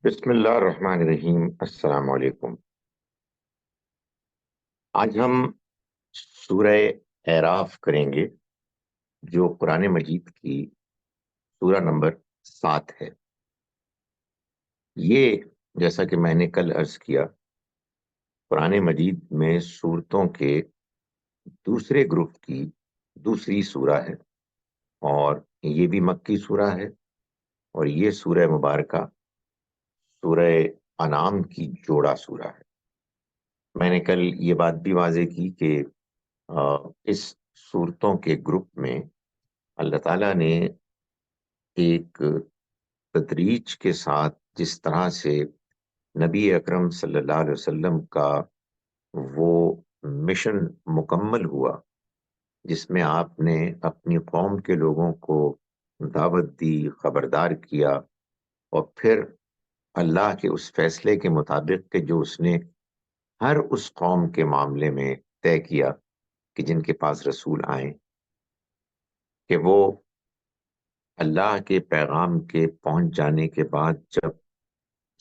بسم اللہ الرحمن الرحیم۔ السلام علیکم۔ آج ہم سورہ اعراف کریں گے، جو قرآن مجید کی سورہ نمبر 7 ہے۔ یہ جیسا کہ میں نے کل عرض کیا، قرآن مجید میں سورتوں کے دوسرے گروپ کی دوسری سورہ ہے، اور یہ بھی مکی سورہ ہے، اور یہ سورہ مبارکہ سورہ انعام کی جوڑا سورہ ہے۔ میں نے کل یہ بات بھی واضح کی کہ اس صورتوں کے گروپ میں اللہ تعالیٰ نے ایک تدریج کے ساتھ جس طرح سے نبی اکرم صلی اللہ علیہ وسلم کا وہ مشن مکمل ہوا، جس میں آپ نے اپنی قوم کے لوگوں کو دعوت دی، خبردار کیا، اور پھر اللہ کے اس فیصلے کے مطابق کہ جو اس نے ہر اس قوم کے معاملے میں طے کیا کہ جن کے پاس رسول آئیں، کہ وہ اللہ کے پیغام کے پہنچ جانے کے بعد جب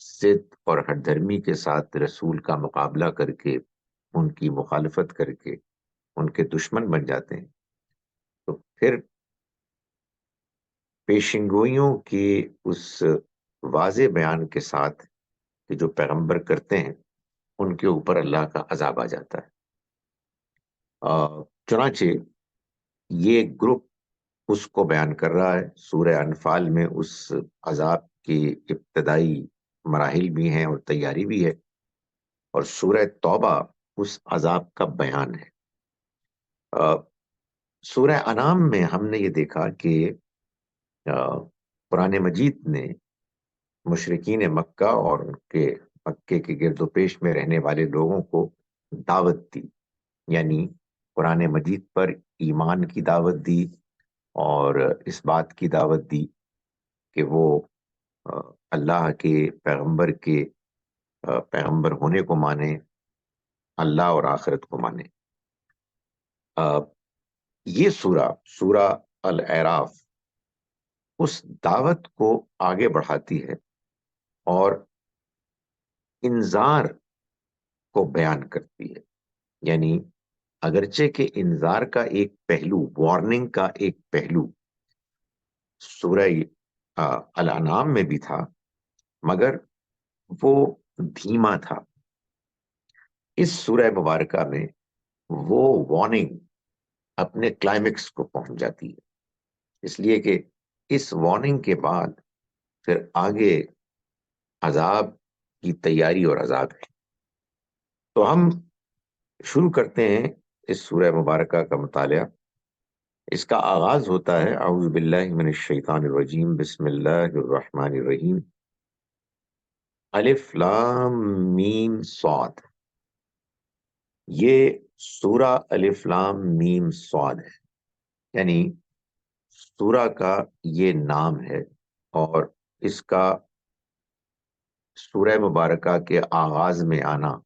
ضد اور ہٹ دھرمی کے ساتھ رسول کا مقابلہ کر کے، ان کی مخالفت کر کے ان کے دشمن بن جاتے ہیں، تو پھر پیشنگوئیوں کے اس واضح بیان کے ساتھ کہ جو پیغمبر کرتے ہیں ان کے اوپر اللہ کا عذاب آ جاتا ہے۔ چنانچہ یہ گروپ اس کو بیان کر رہا ہے۔ سورہ انفال میں اس عذاب کی ابتدائی مراحل بھی ہیں اور تیاری بھی ہے، اور سورہ توبہ اس عذاب کا بیان ہے۔ سورہ انعام میں ہم نے یہ دیکھا کہ قرآن مجید نے مشرکین مکہ اور ان کے مکے کے گرد و پیش میں رہنے والے لوگوں کو دعوت دی، یعنی قرآن مجید پر ایمان کی دعوت دی، اور اس بات کی دعوت دی کہ وہ اللہ کے پیغمبر ہونے کو مانے، اللہ اور آخرت کو مانے۔ یہ سورہ الاعراف اس دعوت کو آگے بڑھاتی ہے اور انذار کو بیان کرتی ہے، یعنی اگرچہ کہ انذار کا ایک پہلو، وارننگ کا ایک پہلو سورہ الانعام میں بھی تھا، مگر وہ دھیما تھا۔ اس سورہ مبارکہ میں وہ وارننگ اپنے کلائمیکس کو پہنچ جاتی ہے، اس لیے کہ اس وارننگ کے بعد پھر آگے عذاب کی تیاری اور عذاب ہے۔ تو ہم شروع کرتے ہیں اس سورہ مبارکہ کا مطالعہ۔ اس کا آغاز ہوتا ہے اعوذ باللہ من الشیطان الرجیم، بسم اللہ الرحمن الرحیم، الف لام میم صاد۔ یہ سورہ الف لام میم صاد ہے، یعنی سورہ کا یہ نام ہے، اور اس کا سورہ مبارکہ کے آغاز میں آنا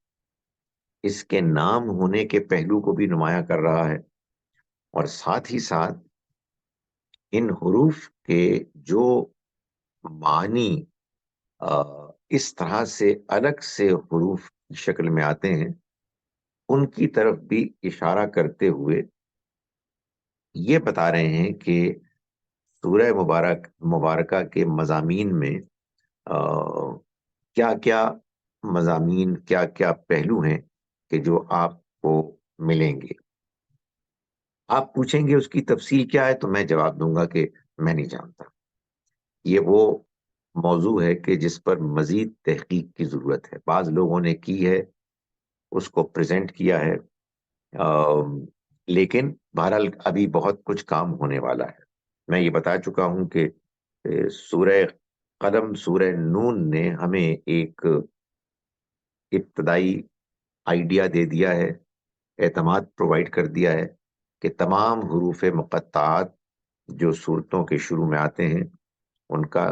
اس کے نام ہونے کے پہلو کو بھی نمایاں کر رہا ہے، اور ساتھ ہی ساتھ ان حروف کے جو معنی اس طرح سے الگ سے حروف کی شکل میں آتے ہیں، ان کی طرف بھی اشارہ کرتے ہوئے یہ بتا رہے ہیں کہ سورہ مبارکہ کے مضامین میں کیا کیا مضامین، کیا کیا پہلو ہیں کہ جو آپ کو ملیں گے۔ آپ پوچھیں گے اس کی تفصیل کیا ہے، تو میں جواب دوں گا کہ میں نہیں جانتا۔ یہ وہ موضوع ہے کہ جس پر مزید تحقیق کی ضرورت ہے۔ بعض لوگوں نے کی ہے، اس کو پریزنٹ کیا ہے، لیکن بہرحال ابھی بہت کچھ کام ہونے والا ہے۔ میں یہ بتا چکا ہوں کہ سورہ قلم، سورہ نون نے ہمیں ایک ابتدائی آئیڈیا دے دیا ہے، اعتماد پرووائڈ کر دیا ہے کہ تمام حروف مقطعات جو صورتوں کے شروع میں آتے ہیں، ان کا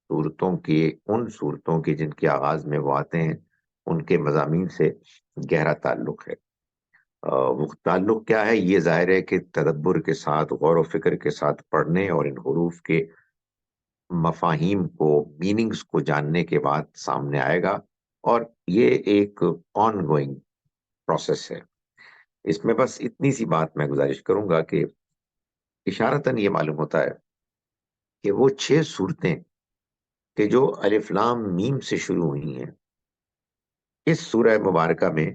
ان صورتوں کے جن کے آغاز میں وہ آتے ہیں ان کے مضامین سے گہرا تعلق ہے۔ وہ تعلق کیا ہے؟ یہ ظاہر ہے کہ تدبر کے ساتھ، غور و فکر کے ساتھ پڑھنے اور ان حروف کے مفاہیم کو، میننگز کو جاننے کے بعد سامنے آئے گا، اور یہ ایک آن گوئنگ پروسیس ہے۔ اس میں بس اتنی سی بات میں گزارش کروں گا کہ اشارتاً یہ معلوم ہوتا ہے کہ وہ 6 صورتیں کہ جو الف لام میم سے شروع ہوئی ہیں، اس سورہ مبارکہ میں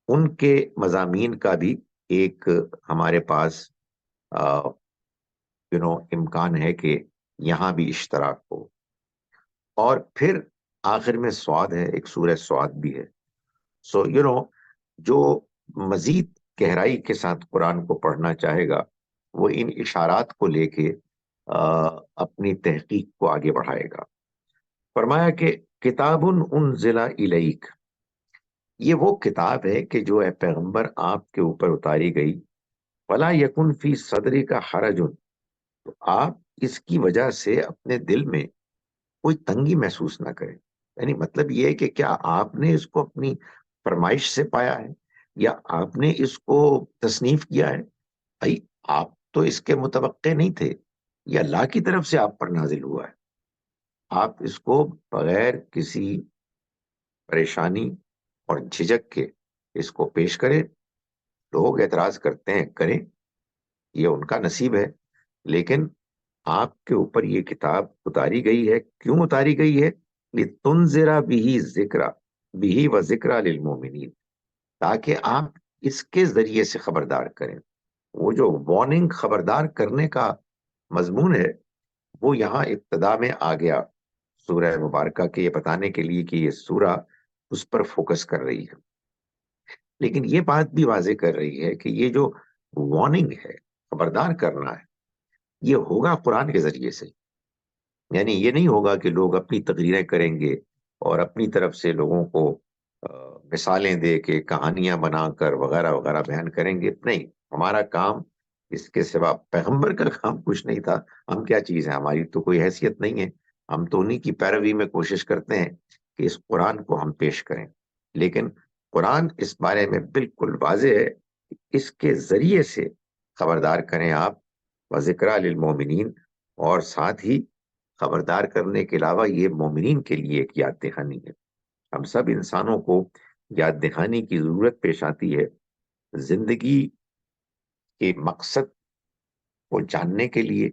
ان کے مضامین کا بھی ایک ہمارے پاس امکان ہے کہ یہاں بھی اشتراک ہو۔ اور پھر آخر میں سواد ہے، ایک سورہ سواد بھی ہے۔ سو جو مزید گہرائی کے ساتھ قرآن کو پڑھنا چاہے گا، وہ ان اشارات کو لے کے اپنی تحقیق کو آگے بڑھائے گا۔ فرمایا کہ کتاب انزل الیک، یہ وہ کتاب ہے کہ جو اے پیغمبر آپ کے اوپر اتاری گئی، فلا یکن فی صدری کا حرج، تو آپ اس کی وجہ سے اپنے دل میں کوئی تنگی محسوس نہ کریں۔ یعنی مطلب یہ ہے کہ کیا آپ نے اس کو اپنی فرمائش سے پایا ہے، یا آپ نے اس کو تصنیف کیا ہے؟ بھائی، آپ تو اس کے متوقع نہیں تھے، یہ اللہ کی طرف سے آپ پر نازل ہوا ہے۔ آپ اس کو بغیر کسی پریشانی اور جھجک کے اس کو پیش کریں۔ لوگ اعتراض کرتے ہیں، کریں، یہ ان کا نصیب ہے، لیکن آپ کے اوپر یہ کتاب اتاری گئی ہے۔ کیوں اتاری گئی ہے؟ لِتُنذِرَ بِهِ ذِکْرَ بِهِ وَذِکْرَ لِلْمُؤْمِنِينَ، تاکہ آپ اس کے ذریعے سے خبردار کریں۔ وہ جو وارننگ، خبردار کرنے کا مضمون ہے، وہ یہاں ابتدا میں آ گیا سورہ مبارکہ کے، یہ بتانے کے لیے کہ یہ سورہ اس پر فوکس کر رہی ہے، لیکن یہ بات بھی واضح کر رہی ہے کہ یہ جو وارننگ ہے، خبردار کرنا ہے، یہ ہوگا قرآن کے ذریعے سے۔ یعنی یہ نہیں ہوگا کہ لوگ اپنی تقریریں کریں گے اور اپنی طرف سے لوگوں کو مثالیں دے کے، کہانیاں بنا کر وغیرہ وغیرہ بیان کریں گے۔ نہیں، ہمارا کام اس کے سوا، پیغمبر کا کام کچھ نہیں تھا۔ ہم کیا چیز ہیں؟ ہماری تو کوئی حیثیت نہیں ہے۔ ہم تو انہی کی پیروی میں کوشش کرتے ہیں کہ اس قرآن کو ہم پیش کریں، لیکن قرآن اس بارے میں بالکل واضح ہے کہ اس کے ذریعے سے خبردار کریں آپ، وذکریٰ للمومنین، اور ساتھ ہی خبردار کرنے کے علاوہ یہ مومنین کے لیے ایک یاد دہانی ہے۔ ہم سب انسانوں کو یاد دہانی کی ضرورت پیش آتی ہے، زندگی کے مقصد کو جاننے کے لیے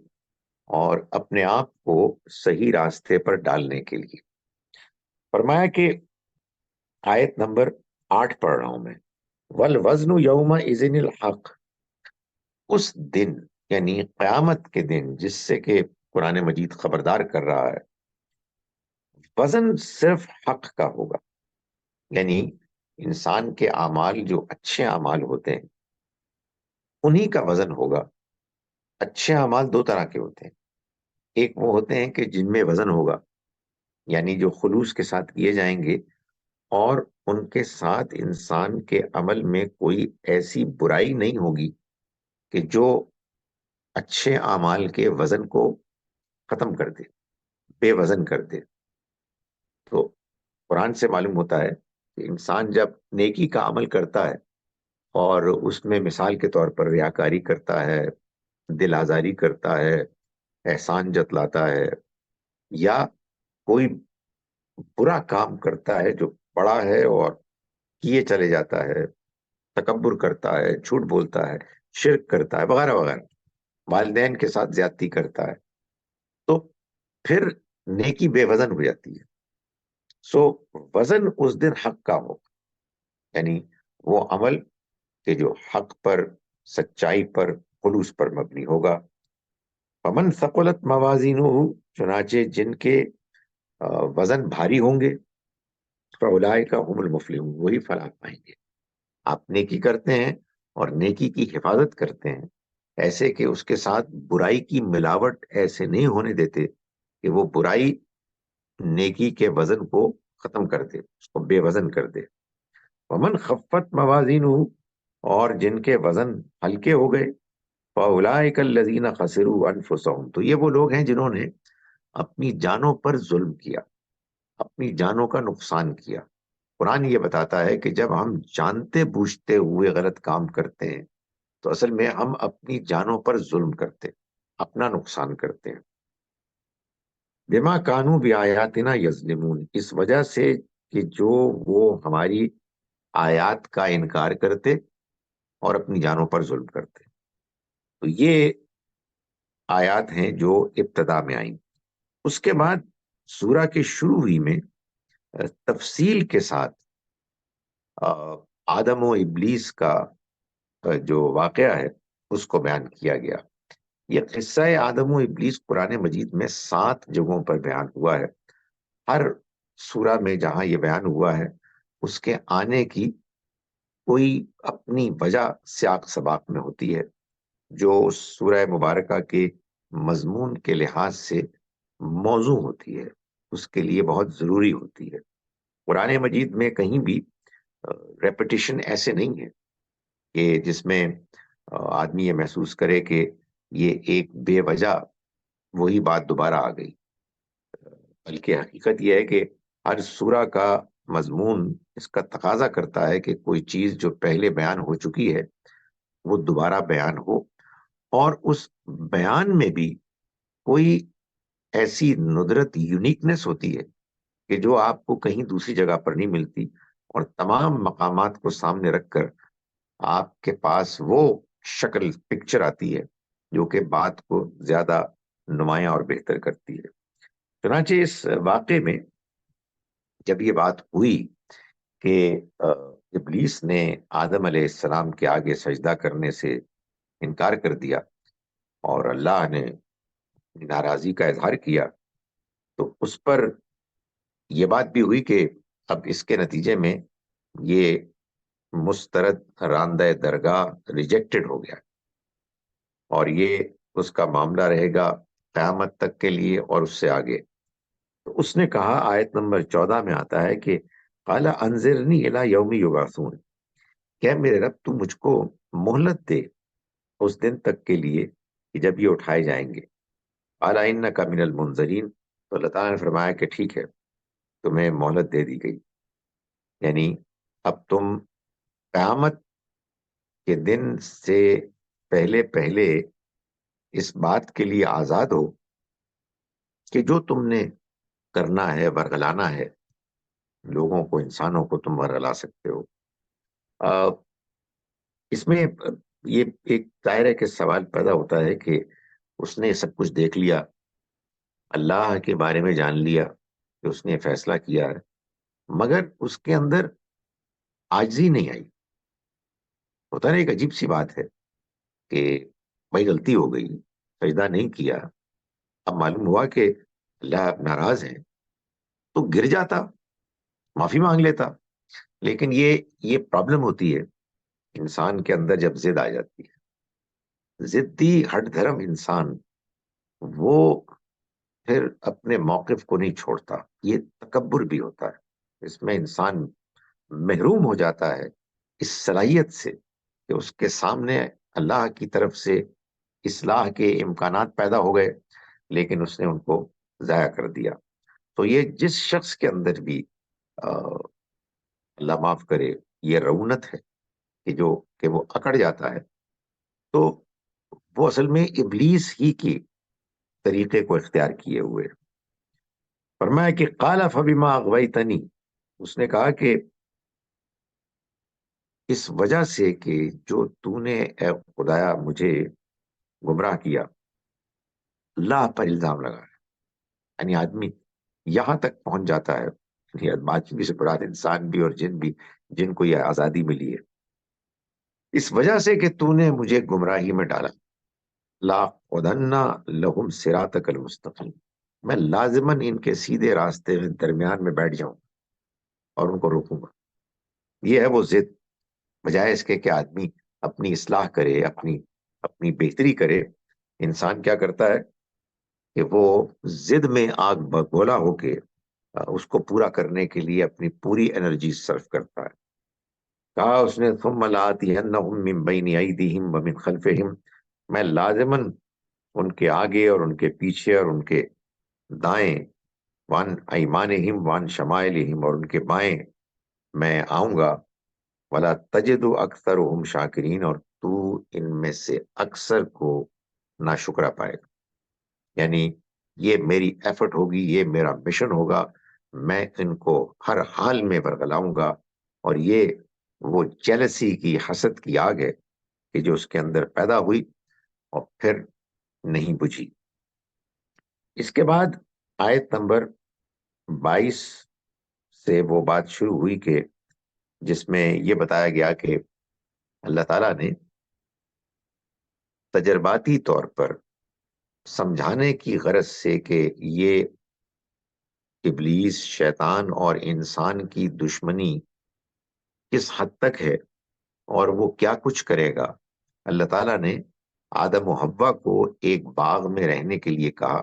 اور اپنے آپ کو صحیح راستے پر ڈالنے کے لیے۔ فرمایا کہ آیت نمبر 8 پڑھ رہا ہوں میں، والوزن یومئذ الحق، اس دن یعنی قیامت کے دن جس سے کہ قرآن مجید خبردار کر رہا ہے، وزن صرف حق کا ہوگا۔ یعنی انسان کے اعمال جو اچھے اعمال ہوتے ہیں، انہی کا وزن ہوگا۔ اچھے اعمال 2 طرح کے ہوتے ہیں، ایک وہ ہوتے ہیں کہ جن میں وزن ہوگا، یعنی جو خلوص کے ساتھ کیے جائیں گے، اور ان کے ساتھ انسان کے عمل میں کوئی ایسی برائی نہیں ہوگی کہ جو اچھے اعمال کے وزن کو ختم کر دے، بے وزن کر دے۔ تو قرآن سے معلوم ہوتا ہے کہ انسان جب نیکی کا عمل کرتا ہے اور اس میں مثال کے طور پر ریاکاری کرتا ہے، دل آزاری کرتا ہے، احسان جتلاتا ہے، یا کوئی برا کام کرتا ہے جو بڑا ہے اور کیے چلے جاتا ہے، تکبر کرتا ہے، جھوٹ بولتا ہے، شرک کرتا ہے، وغیرہ وغیرہ، والدین کے ساتھ زیادتی کرتا ہے، تو پھر نیکی بے وزن ہو جاتی ہے۔ سو وزن اس دن حق کا ہو، یعنی وہ عمل کہ جو حق پر، سچائی پر، خلوص پر مبنی ہوگا۔ فمن ثقلت موازینہ، چنانچہ جن کے وزن بھاری ہوں گے، فاولئک هم المفلحون، وہی فلاح پائیں گے۔ آپ نیکی کرتے ہیں اور نیکی کی حفاظت کرتے ہیں، ایسے کہ اس کے ساتھ برائی کی ملاوٹ ایسے نہیں ہونے دیتے کہ وہ برائی نیکی کے وزن کو ختم کر دے، اس کو بے وزن کر دے۔ ومن خفت موازینہ، اور جن کے وزن ہلکے ہو گئے، فاولئک الذین خسروا انفسهم، تو یہ وہ لوگ ہیں جنہوں نے اپنی جانوں پر ظلم کیا، اپنی جانوں کا نقصان کیا۔ قرآن یہ بتاتا ہے کہ جب ہم جانتے بوجھتے ہوئے غلط کام کرتے ہیں، تو اصل میں ہم اپنی جانوں پر ظلم کرتے، اپنا نقصان کرتے ہیں۔ بما کانو بآیاتنا یظلمون، اس وجہ سے کہ جو وہ ہماری آیات کا انکار کرتے اور اپنی جانوں پر ظلم کرتے۔ تو یہ آیات ہیں جو ابتدا میں آئیں۔ اس کے بعد سورہ کے شروع ہی میں تفصیل کے ساتھ آدم و ابلیس کا جو واقعہ ہے اس کو بیان کیا گیا۔ یہ قصہ آدم و ابلیس قرآن مجید میں 7 جگہوں پر بیان ہوا ہے۔ ہر سورہ میں جہاں یہ بیان ہوا ہے اس کے آنے کی کوئی اپنی وجہ سیاق سباق میں ہوتی ہے، جو اس سورہ مبارکہ کے مضمون کے لحاظ سے موزوں ہوتی ہے، اس کے لیے بہت ضروری ہوتی ہے۔ قرآن مجید میں کہیں بھی ریپیٹیشن ایسے نہیں ہے کہ جس میں آدمی یہ محسوس کرے کہ یہ ایک بے وجہ وہی بات دوبارہ آ گئی، بلکہ حقیقت یہ ہے کہ ہر سورہ کا مضمون اس کا تقاضا کرتا ہے کہ کوئی چیز جو پہلے بیان ہو چکی ہے وہ دوبارہ بیان ہو، اور اس بیان میں بھی کوئی ایسی ندرت، یونیکنیس ہوتی ہے کہ جو آپ کو کہیں دوسری جگہ پر نہیں ملتی، اور تمام مقامات کو سامنے رکھ کر آپ کے پاس وہ شکل، پکچر آتی ہے جو کہ بات کو زیادہ نمایاں اور بہتر کرتی ہے۔ چنانچہ اس واقعے میں جب یہ بات ہوئی کہ ابلیس نے آدم علیہ السلام کے آگے سجدہ کرنے سے انکار کر دیا اور اللہ نے ناراضی کا اظہار کیا، تو اس پر یہ بات بھی ہوئی کہ اب اس کے نتیجے میں یہ مسترد راندہ درگاہ ریجیکٹڈ ہو گیا، اور یہ اس کا معاملہ رہے گا قیامت تک کے لیے اور اس سے آگے۔ تو اس نے کہا، آیت نمبر 14 میں آتا ہے کہ قال انظرنی الی یوم یبعثون، کہ میرے رب تو مجھ کو مہلت دے اس دن تک کے لیے کہ جب یہ اٹھائے جائیں گے۔ قال انک من المنظرین، تو اللہ تعالیٰ نے فرمایا کہ ٹھیک ہے، تمہیں مہلت دے دی گئی، یعنی اب تم قیامت کے دن سے پہلے پہلے اس بات کے لیے آزاد ہو کہ جو تم نے کرنا ہے، ورگلانا ہے، لوگوں کو، انسانوں کو تم ورگلا سکتے ہو۔ اس میں یہ ایک دائرے کے سوال پیدا ہوتا ہے کہ اس نے سب کچھ دیکھ لیا، اللہ کے بارے میں جان لیا کہ اس نے فیصلہ کیا ہے، مگر اس کے اندر عاجزی نہیں آئی۔ ہوتا نا، ایک عجیب سی بات ہے کہ بھائی غلطی ہو گئی، سجدہ نہیں کیا، اب معلوم ہوا کہ اللہ ناراض ہے، تو گر جاتا، معافی مانگ لیتا۔ لیکن یہ پرابلم ہوتی ہے انسان کے اندر جب ضد آ جاتی ہے، ضدی ہٹ دھرم انسان، وہ پھر اپنے موقف کو نہیں چھوڑتا۔ یہ تکبر بھی ہوتا ہے، اس میں انسان محروم ہو جاتا ہے اس صلاحیت سے کہ اس کے سامنے اللہ کی طرف سے اصلاح کے امکانات پیدا ہو گئے، لیکن اس نے ان کو ضائع کر دیا۔ تو یہ جس شخص کے اندر بھی اللہ معاف کرے یہ رعونت ہے کہ وہ اکڑ جاتا ہے، تو وہ اصل میں ابلیس ہی کی طریقے کو اختیار کیے ہوئے۔ فرمایا کہ قال فبما اغویتنی، اس نے کہا کہ اس وجہ سے کہ جو تو نے اے خدایا مجھے گمراہ کیا، اللہ پر الزام لگا، یعنی آدمی یہاں تک پہنچ جاتا ہے، یعنی آدمی سے بڑا انسان بھی اور جن بھی، جن کو یہ آزادی ملی ہے، اس وجہ سے کہ تو نے مجھے گمراہی میں ڈالا، لاقعدن لہم صراطک المستقیم، میں لازماً ان کے سیدھے راستے میں درمیان میں بیٹھ جاؤں اور ان کو روکوں گا۔ یہ ہے وہ ضد، بجائے اس کے کہ آدمی اپنی اصلاح کرے، اپنی بہتری کرے، انسان کیا کرتا ہے کہ وہ ضد میں آگ بگولا ہو کے اس کو پورا کرنے کے لیے اپنی پوری انرجی صرف کرتا ہے۔ کہا اس نے ثم لآتینہم من بین ایدیہم ومن خلفہم، میں لازماً ان کے آگے اور ان کے پیچھے اور ان کے دائیں، وان ایمانہم وان شمائلہم، اور ان کے بائیں میں آؤں گا، ولا تجد اکثرہم شاکرین، اور تو ان میں سے اکثر کو ناشکرا پائے گا۔ یعنی یہ میری ایفرٹ ہوگی، یہ میرا مشن ہوگا، میں ان کو ہر حال میں ورگلاؤں گا. اور یہ وہ جیلسی کی، حسد کی آگ ہے کہ جو اس کے اندر پیدا ہوئی اور پھر نہیں بجھی. اس کے بعد آیت نمبر 22 سے وہ بات شروع ہوئی کہ جس میں یہ بتایا گیا کہ اللہ تعالیٰ نے تجرباتی طور پر سمجھانے کی غرض سے کہ یہ ابلیس، شیطان اور انسان کی دشمنی کس حد تک ہے اور وہ کیا کچھ کرے گا، اللہ تعالیٰ نے آدم و حوا کو ایک باغ میں رہنے کے لیے کہا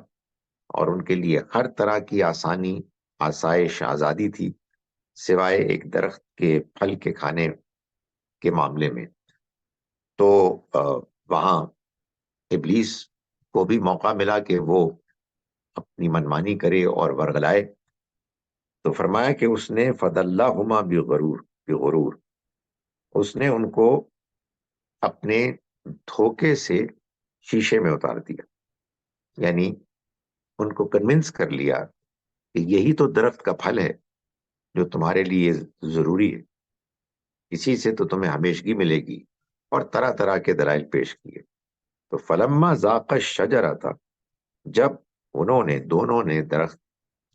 اور ان کے لیے ہر طرح کی آسانی، آسائش، آزادی تھی سوائے ایک درخت کے پھل کے کھانے کے معاملے میں. تو وہاں ابلیس کو بھی موقع ملا کہ وہ اپنی منمانی کرے اور ورغلائے. تو فرمایا کہ اس نے فَضَلَّهُمَا بِغُرُورٍ، اس نے ان کو اپنے دھوکے سے شیشے میں اتار دیا، یعنی ان کو کنونس کر لیا کہ یہی تو درخت کا پھل ہے جو تمہارے لیے ضروری ہے، اسی سے تو تمہیں ہمیشگی ملے گی، اور طرح طرح کے دلائل پیش کیے. تو فلما ذاق الشجرہ تھا، جب انہوں نے دونوں نے درخت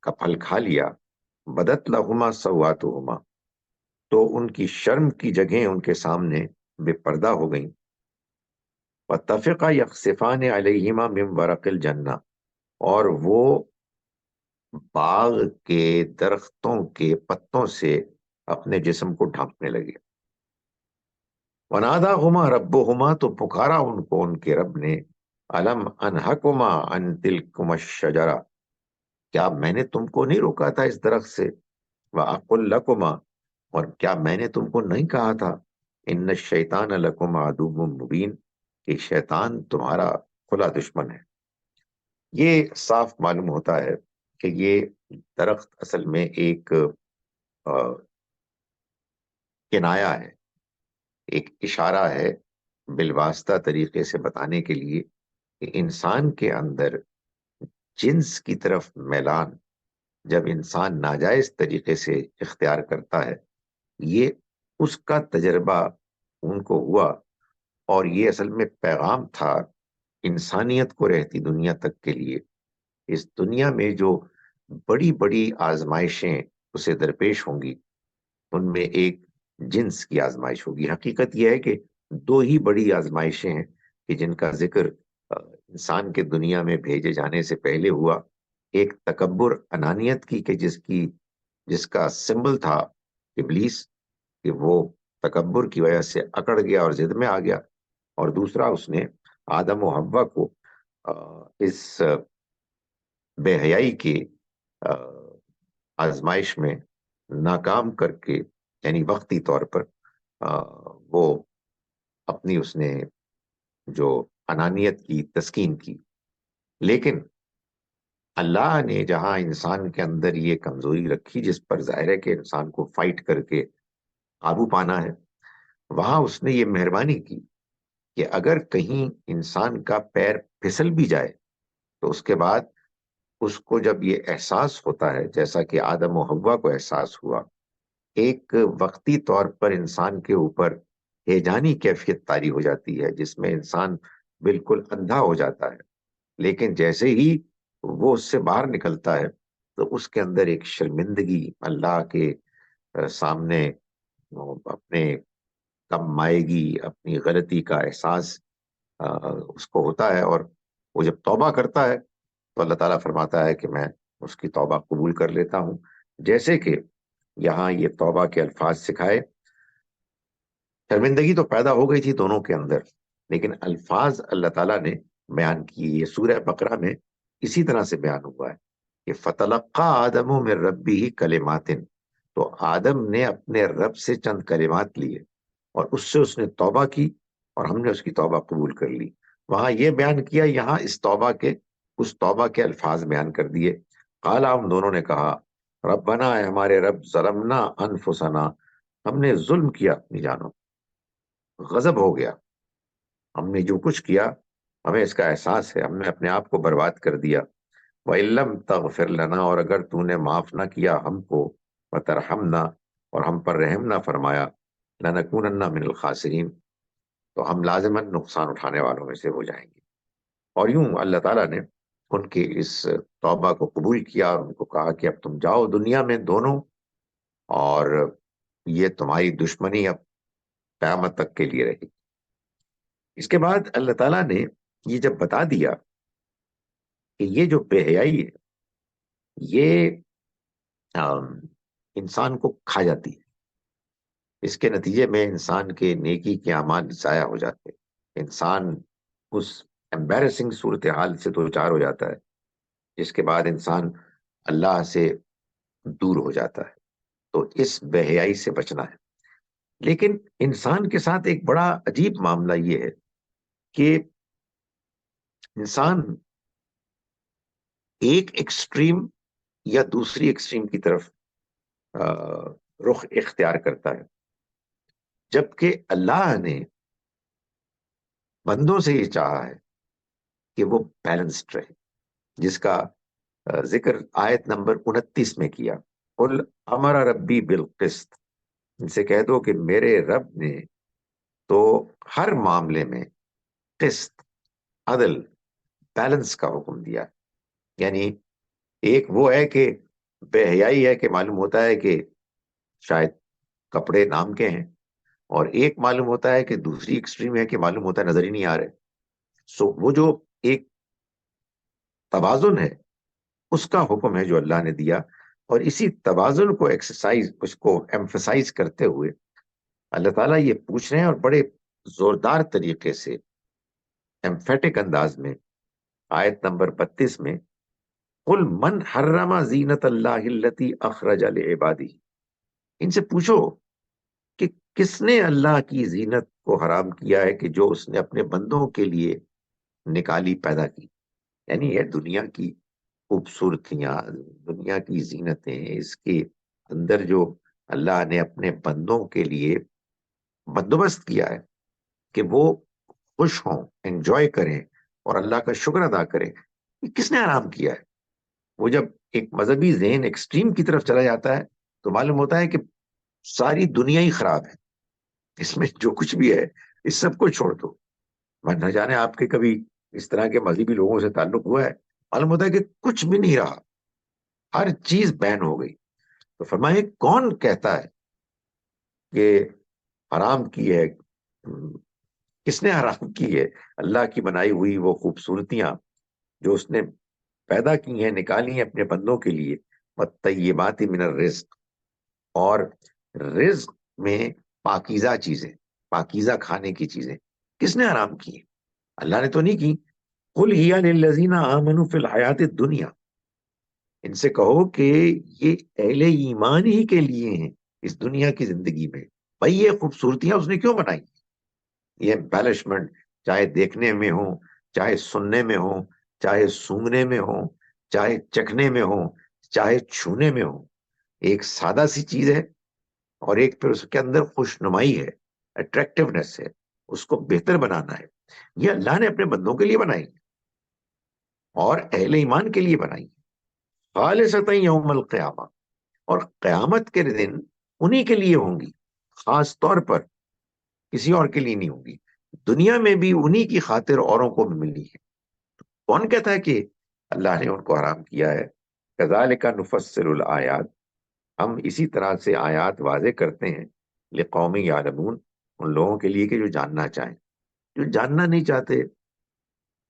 کا پھل کھا لیا، بدت لہما سواتہما، تو ان کی شرم کی جگہیں ان کے سامنے بے پردہ ہو گئیں. واتفقا یخصفان علیہما من ورق الجنہ، اور وہ باغ کے درختوں کے پتوں سے اپنے جسم کو ڈھانپنے لگے. وناداہما ربہما، تو پکارا ان کو ان کے رب نے، الم انہکما عن تلکما الشجرہ، کیا میں نے تم کو نہیں روکا تھا اس درخت سے، وَأَقُلْ لَكُمَا، اور کیا میں نے تم کو نہیں کہا تھا، ان الشیطان لکم عدو مبین، کہ شیطان تمہارا کھلا دشمن ہے. یہ صاف معلوم ہوتا ہے کہ یہ درخت اصل میں ایک کنایا ہے، ایک اشارہ ہے بالواسطہ طریقے سے بتانے کے لیے کہ انسان کے اندر جنس کی طرف میلان جب انسان ناجائز طریقے سے اختیار کرتا ہے، یہ اس کا تجربہ ان کو ہوا، اور یہ اصل میں پیغام تھا انسانیت کو رہتی دنیا تک کے لیے. اس دنیا میں جو بڑی بڑی آزمائشیں اسے درپیش ہوں گی، ان میں ایک جنس کی آزمائش ہوگی. حقیقت یہ ہے کہ دو ہی بڑی آزمائشیں ہیں کہ جن کا ذکر انسان کے دنیا میں بھیجے جانے سے پہلے ہوا. ایک تکبر، انانیت کی، کہ جس کا سمبل تھا ابلیس، کہ وہ تکبر کی وجہ سے اکڑ گیا اور ضد میں آ گیا. اور دوسرا، اس نے آدم و حوا کو اس بے حیائی کی آزمائش میں ناکام کر کے، یعنی وقتی طور پر وہ اپنی اس نے جو انانیت کی تسکین کی. لیکن اللہ نے جہاں انسان کے اندر یہ کمزوری رکھی جس پر ظاہر ہے کہ انسان کو فائٹ کر کے قابو پانا ہے، وہاں اس نے یہ مہربانی کی کہ اگر کہیں انسان کا پیر پھسل بھی جائے تو اس کے بعد اس کو جب یہ احساس ہوتا ہے، جیسا کہ آدم و حوا کو احساس ہوا، ایک وقتی طور پر انسان کے اوپر ہیجانی کیفیت طاری ہو جاتی ہے جس میں انسان بالکل اندھا ہو جاتا ہے. لیکن جیسے ہی وہ اس سے باہر نکلتا ہے تو اس کے اندر ایک شرمندگی، اللہ کے سامنے اپنے کم مائیگی، اپنی غلطی کا احساس اس کو ہوتا ہے. اور وہ جب توبہ کرتا ہے تو اللہ تعالیٰ فرماتا ہے کہ میں اس کی توبہ قبول کر لیتا ہوں. جیسے کہ یہاں یہ توبہ کے الفاظ سکھائے. شرمندگی تو پیدا ہو گئی تھی دونوں کے اندر، لیکن الفاظ اللہ تعالیٰ نے بیان کیے. یہ سورہ بقرہ میں اسی طرح سے بیان ہوا ہے کہ فَتَلَقَّى آدَمُ مِن رَبِّهِ كَلِمَاتٍ، تو آدم نے اپنے رب سے چند کلمات لیے اور اس نے توبہ کی اور ہم نے اس کی توبہ قبول کر لی. وہاں یہ بیان کیا، یہاں اس توبہ کے الفاظ بیان کر دیے. قالا، ہم دونوں نے کہا، ربنا، اے ہمارے رب، ظلمنا انفسنا، ہم نے ظلم کیا اپنی جانوں، غضب ہو گیا، ہم نے جو کچھ کیا ہمیں اس کا احساس ہے، ہم نے اپنے آپ کو برباد کر دیا. وَإِن لَّمْ تَغْفِرْ لَنَا، اور اگر تو نے معاف نہ کیا ہم کو، وَتَرْحَمْنَا، اور ہم پر رحم نہ فرمایا، لَنَكُونَنَّ مِنَ الْخَاسِرِينَ، تو ہم لازماً نقصان اٹھانے والوں میں سے ہو جائیں گے۔ اور یوں اللہ تعالیٰ نے ان کی اس توبہ کو قبول کیا اور ان کو کہا کہ اب تم جاؤ دنیا میں دونوں، اور یہ تمہاری دشمنی اب قیامت تک کے لیے رہی۔ اس کے بعد اللہ تعالیٰ نے یہ جب بتا دیا کہ یہ جو بے حیائی ہے یہ انسان کو کھا جاتی ہے، اس کے نتیجے میں انسان کے نیکی کے اعمال ضائع ہو جاتے ہیں، انسان اس ایمبیرسنگ صورتحال سے دوچار ہو جاتا ہے جس کے بعد انسان اللہ سے دور ہو جاتا ہے۔ تو اس بے حیائی سے بچنا ہے۔ لیکن انسان کے ساتھ ایک بڑا عجیب معاملہ یہ ہے کہ انسان ایک ایکسٹریم یا دوسری ایکسٹریم کی طرف رخ اختیار کرتا ہے، جبکہ اللہ نے بندوں سے یہ چاہا ہے کہ وہ بیلنسڈ رہے، جس کا ذکر آیت نمبر 29 میں کیا۔ قل امر ربی بالقسط، ان سے کہہ دو کہ میرے رب نے تو ہر معاملے میں قسط، عدل، بیلنس کا حکم دیا۔ یعنی ایک وہ ہے کہ بے حیائی ہے کہ معلوم ہوتا ہے کہ شاید کپڑے نام کے ہیں، اور ایک معلوم ہوتا ہے کہ دوسری ایکسٹریم ہے کہ معلوم ہوتا ہے نظر ہی نہیں آ رہے۔ سو وہ جو ایک توازن ہے اس کا حکم ہے جو اللہ نے دیا، اور اسی توازن کو ایکسرسائز، اس کو ایمفسائز کرتے ہوئے اللہ تعالیٰ یہ پوچھ رہے ہیں، اور بڑے زوردار طریقے سے ایمفیٹک انداز میں آیت نمبر 32 میں، قل من حرم زینت اللہ التی اخرج لعبادہ، ان سے پوچھو کہ کس نے اللہ کی زینت کو حرام کیا ہے کہ جو اس نے اپنے بندوں کے لیے نکالی، پیدا کی۔ یعنی یہ دنیا کی خوبصورتیاں، دنیا کی زینتیں، اس کے اندر جو اللہ نے اپنے بندوں کے لیے بندوبست کیا ہے کہ وہ خوش ہوں، انجوائے کریں اور اللہ کا شکر ادا کریں، یہ کس نے حرام کیا ہے؟ وہ جب ایک مذہبی ذہن ایکسٹریم کی طرف چلا جاتا ہے تو معلوم ہوتا ہے کہ ساری دنیا ہی خراب ہے، اس میں جو کچھ بھی ہے اس سب کو چھوڑ دو۔ میں نہ جانے آپ کے کبھی اس طرح کے مذہبی لوگوں سے تعلق ہوا ہے، معلوم ہوتا ہے کہ کچھ بھی نہیں رہا، ہر چیز بین ہو گئی۔ تو فرمائے کون کہتا ہے کہ حرام کی ہے، کس نے حرام کی ہے اللہ کی بنائی ہوئی وہ خوبصورتیاں جو اس نے پیدا کی ہیں، نکالی ہیں اپنے بندوں کے لیے، والطیبات من الرزق، اور رزق میں پاکیزہ چیزیں، پاکیزہ کھانے کی چیزیں کس نے حرام کی ہیں؟ اللہ نے تو نہیں کی۔ قل ہی للذین آمنوا فی الحیات الدنیا، ان سے کہو کہ یہ اہل ایمان ہی کے لیے ہیں اس دنیا کی زندگی میں۔ بھائی یہ خوبصورتیاں اس نے کیوں بنائی؟ یہ ایمبیلشمنٹ چاہے دیکھنے میں ہو، چاہے سننے میں ہو، چاہے سونگنے میں ہو، چاہے چکھنے میں ہو، چاہے چھونے میں ہو، ایک سادہ سی چیز ہے، اور ایک پھر اس کے اندر خوش نمائی ہے، اٹریکٹیونیس ہے، اس کو بہتر بنانا ہے۔ یہ اللہ نے اپنے بندوں کے لیے بنائی اور اہل ایمان کے لیے بنائی، خالصتا یوم القیامہ، اور قیامت کے دن انہی کے لیے ہوں گی، خاص طور پر کسی اور کے لیے نہیں ہوں گی۔ دنیا میں بھی انہی کی خاطر اوروں کو بھی ملنی ہے۔ کون کہتا ہے کہ اللہ نے ان کو حرام کیا ہے؟ کذالک نفصل الآیات، ہم اسی طرح سے آیات واضح کرتے ہیں، لقوم یعلمون، ان لوگوں کے لیے کہ جو جاننا چاہیں۔ جو جاننا نہیں چاہتے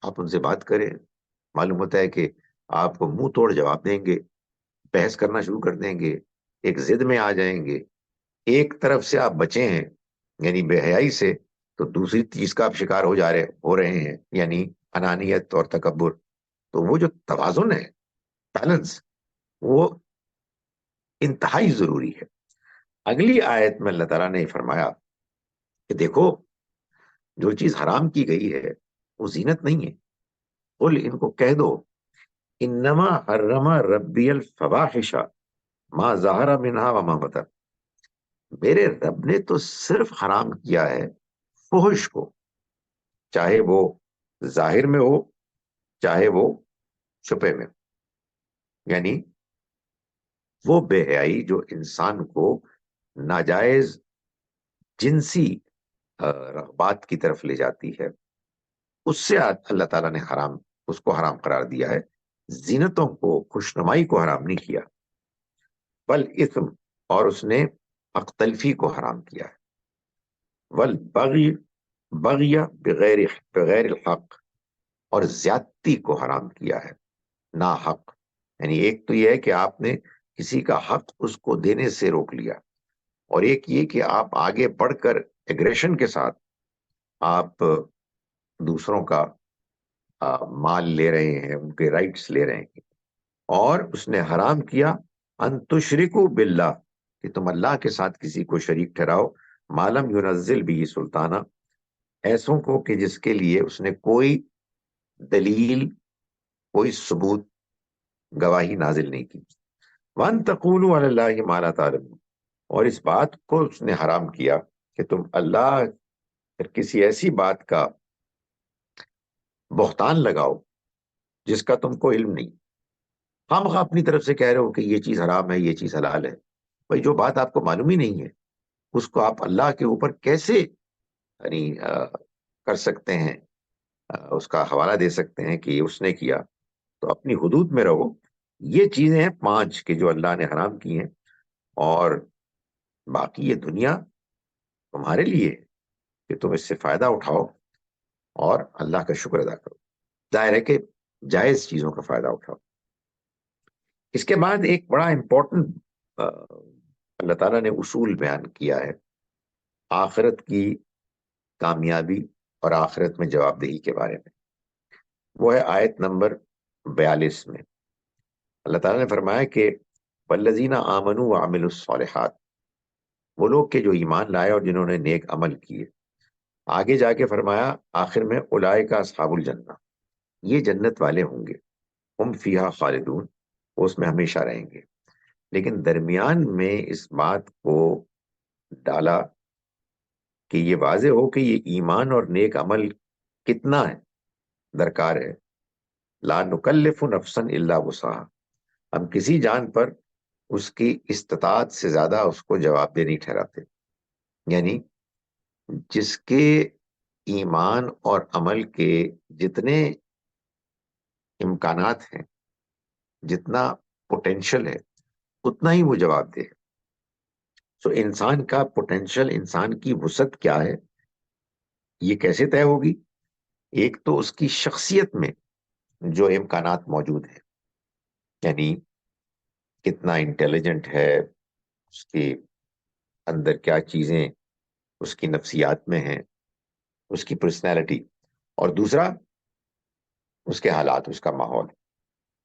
آپ ان سے بات کریں، معلوم ہوتا ہے کہ آپ کو منہ توڑ جواب دیں گے، بحث کرنا شروع کر دیں گے، ایک ضد میں آ جائیں گے۔ ایک طرف سے آپ بچے ہیں یعنی بے حیائی سے، تو دوسری چیز کا آپ شکار ہو رہے ہیں، یعنی انانیت اور تکبر۔ تو وہ جو توازن ہے، بیلنس، وہ انتہائی ضروری ہے۔ اگلی آیت میں اللہ تعالیٰ نے فرمایا کہ دیکھو جو چیز حرام کی گئی ہے وہ زینت نہیں ہے۔ قل، ان کو کہہ دو، انما حرم ربی الفواحش ما ظہر منہا وما بطن، میرے رب نے تو صرف حرام کیا ہے فحش کو، چاہے وہ ظاہر میں ہو چاہے وہ چھپے میں۔ یعنی وہ بے حیائی جو انسان کو ناجائز جنسی رغبات کی طرف لے جاتی ہے، اس سے اللہ تعالیٰ نے اس کو حرام قرار دیا ہے. زینتوں کو، خوشنمائی کو حرام نہیں کیا، بل اثم، اور اس نے حق تلفی کو حرام کیا ہے. والبغی، بغی بغیر الحق، اور زیادتی کو حرام کیا ہے، نا حق. یعنی ایک تو یہ ہے کہ آپ نے کسی کا حق اس کو دینے سے روک لیا، اور ایک یہ کہ آپ آگے بڑھ کر ایگریشن کے ساتھ آپ دوسروں کا مال لے رہے ہیں، ان کے رائٹس لے رہے ہیں. اور اس نے حرام کیا ان تشرکو باللہ، کہ تم اللہ کے ساتھ کسی کو شریک ٹھہراؤ، مالم ینزل بھی سلطانہ، ایسوں کو کہ جس کے لیے اس نے کوئی دلیل، کوئی ثبوت، گواہی نازل نہیں کی. وان تقولوا علی اللہ ما لا تعلمون، اور اس بات کو اس نے حرام کیا کہ تم اللہ پر کسی ایسی بات کا بہتان لگاؤ جس کا تم کو علم نہیں. ہم اپنی طرف سے کہہ رہے ہو کہ یہ چیز حرام ہے، یہ چیز حلال ہے. بھائی جو بات آپ کو معلوم ہی نہیں ہے، اس کو آپ اللہ کے اوپر کیسے یعنی کر سکتے ہیں، اس کا حوالہ دے سکتے ہیں کہ اس نے کیا؟ تو اپنی حدود میں رہو. یہ چیزیں ہیں 5 کہ جو اللہ نے حرام کی ہیں، اور باقی یہ دنیا تمہارے لیے ہے کہ تم اس سے فائدہ اٹھاؤ اور اللہ کا شکر ادا کرو. ظاہر ہے کہ جائز چیزوں کا فائدہ اٹھاؤ. اس کے بعد ایک بڑا امپورٹنٹ اللہ تعالیٰ نے اصول بیان کیا ہے آخرت کی کامیابی اور آخرت میں جواب دہی کے بارے میں. وہ ہے آیت نمبر 42 میں. اللہ تعالیٰ نے فرمایا کہ والذین آمنوا وعملوا الصالحات، وہ لوگ کہ جو ایمان لائے اور جنہوں نے نیک عمل کیے. آگے جا کے فرمایا آخر میں اولئک اصحاب الجنہ، یہ جنت والے ہوں گے، ہم فیہا خالدون، وہ اس میں ہمیشہ رہیں گے. لیکن درمیان میں اس بات کو ڈالا کہ یہ واضح ہو کہ یہ ایمان اور نیک عمل کتنا ہے، درکار ہے. لا نکلف نفسا الا وسعها، ہم کسی جان پر اس کی استطاعت سے زیادہ اس کو جواب دہ نہیں ٹھہراتے. یعنی جس کے ایمان اور عمل کے جتنے امکانات ہیں، جتنا پوٹینشل ہے، اتنا ہی وہ جواب دے. سو انسان کا پوٹینشل، انسان کی وسعت کیا ہے، یہ کیسے طے ہوگی؟ ایک تو اس کی شخصیت میں جو امکانات موجود ہیں، یعنی کتنا انٹیلیجنٹ ہے، اس کے اندر کیا چیزیں اس کی نفسیات میں ہیں، اس کی پرسنالٹی. اور دوسرا اس کے حالات، اس کا ماحول.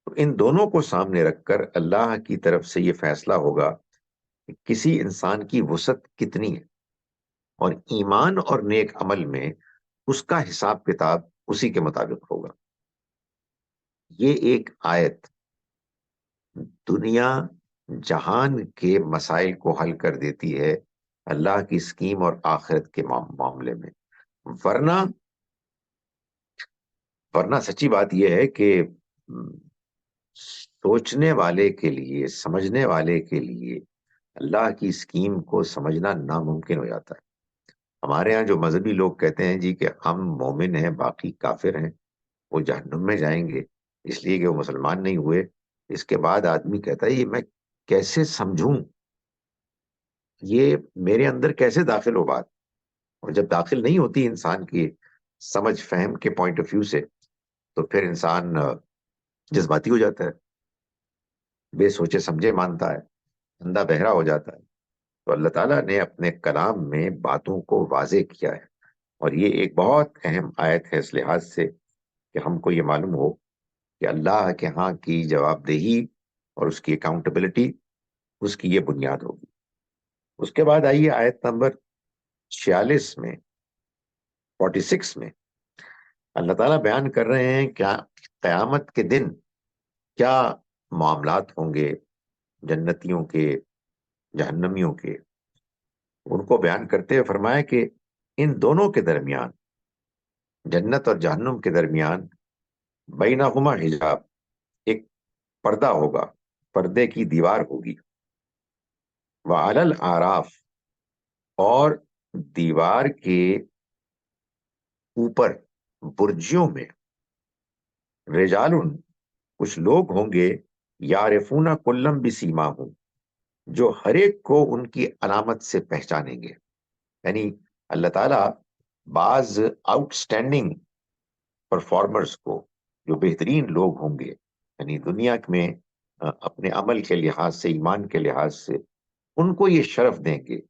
تو ان دونوں کو سامنے رکھ کر اللہ کی طرف سے یہ فیصلہ ہوگا کہ کسی انسان کی وسعت کتنی ہے، اور ایمان اور نیک عمل میں اس کا حساب کتاب اسی کے مطابق ہوگا. یہ ایک آیت دنیا جہان کے مسائل کو حل کر دیتی ہے اللہ کی اسکیم اور آخرت کے معاملے میں. ورنہ سچی بات یہ ہے کہ سوچنے والے کے لیے، سمجھنے والے کے لیے اللہ کی اسکیم کو سمجھنا ناممکن ہو جاتا ہے. ہمارے ہاں جو مذہبی لوگ کہتے ہیں جی کہ ہم مومن ہیں، باقی کافر ہیں، وہ جہنم میں جائیں گے اس لیے کہ وہ مسلمان نہیں ہوئے. اس کے بعد آدمی کہتا ہے یہ میں کیسے سمجھوں، یہ میرے اندر کیسے داخل ہو بات؟ اور جب داخل نہیں ہوتی انسان کی سمجھ فہم کے پوائنٹ آف ویو سے، تو پھر انسان جذباتی ہو جاتا ہے، بے سوچے سمجھے مانتا ہے، اندھا بہرا ہو جاتا ہے. تو اللہ تعالیٰ نے اپنے کلام میں باتوں کو واضح کیا ہے، اور یہ ایک بہت اہم آیت ہے اس لحاظ سے کہ ہم کو یہ معلوم ہو کہ اللہ کے ہاں کی جواب دہی اور اس کی اکاؤنٹیبلٹی، اس کی یہ بنیاد ہوگی. اس کے بعد آئیے آیت نمبر 46 میں، 46 میں اللہ تعالیٰ بیان کر رہے ہیں کیا قیامت کے دن کیا معاملات ہوں گے جنتیوں کے، جہنمیوں کے. ان کو بیان کرتے ہوئے فرمایا کہ ان دونوں کے درمیان، جنت اور جہنم کے درمیان، بینہما حجاب، ایک پردہ ہوگا، پردے کی دیوار ہوگی. وعلی الاعراف، اور دیوار کے اوپر برجیوں میں رجال، کچھ لوگ ہوں گے، یعرفون کلم بسیماہم، جو ہر ایک کو ان کی علامت سے پہچانیں گے. یعنی اللہ تعالیٰ بعض آؤٹ اسٹینڈنگ پرفارمرز کو، جو بہترین لوگ ہوں گے یعنی دنیا میں اپنے عمل کے لحاظ سے، ایمان کے لحاظ سے، ان کو یہ شرف دیں گے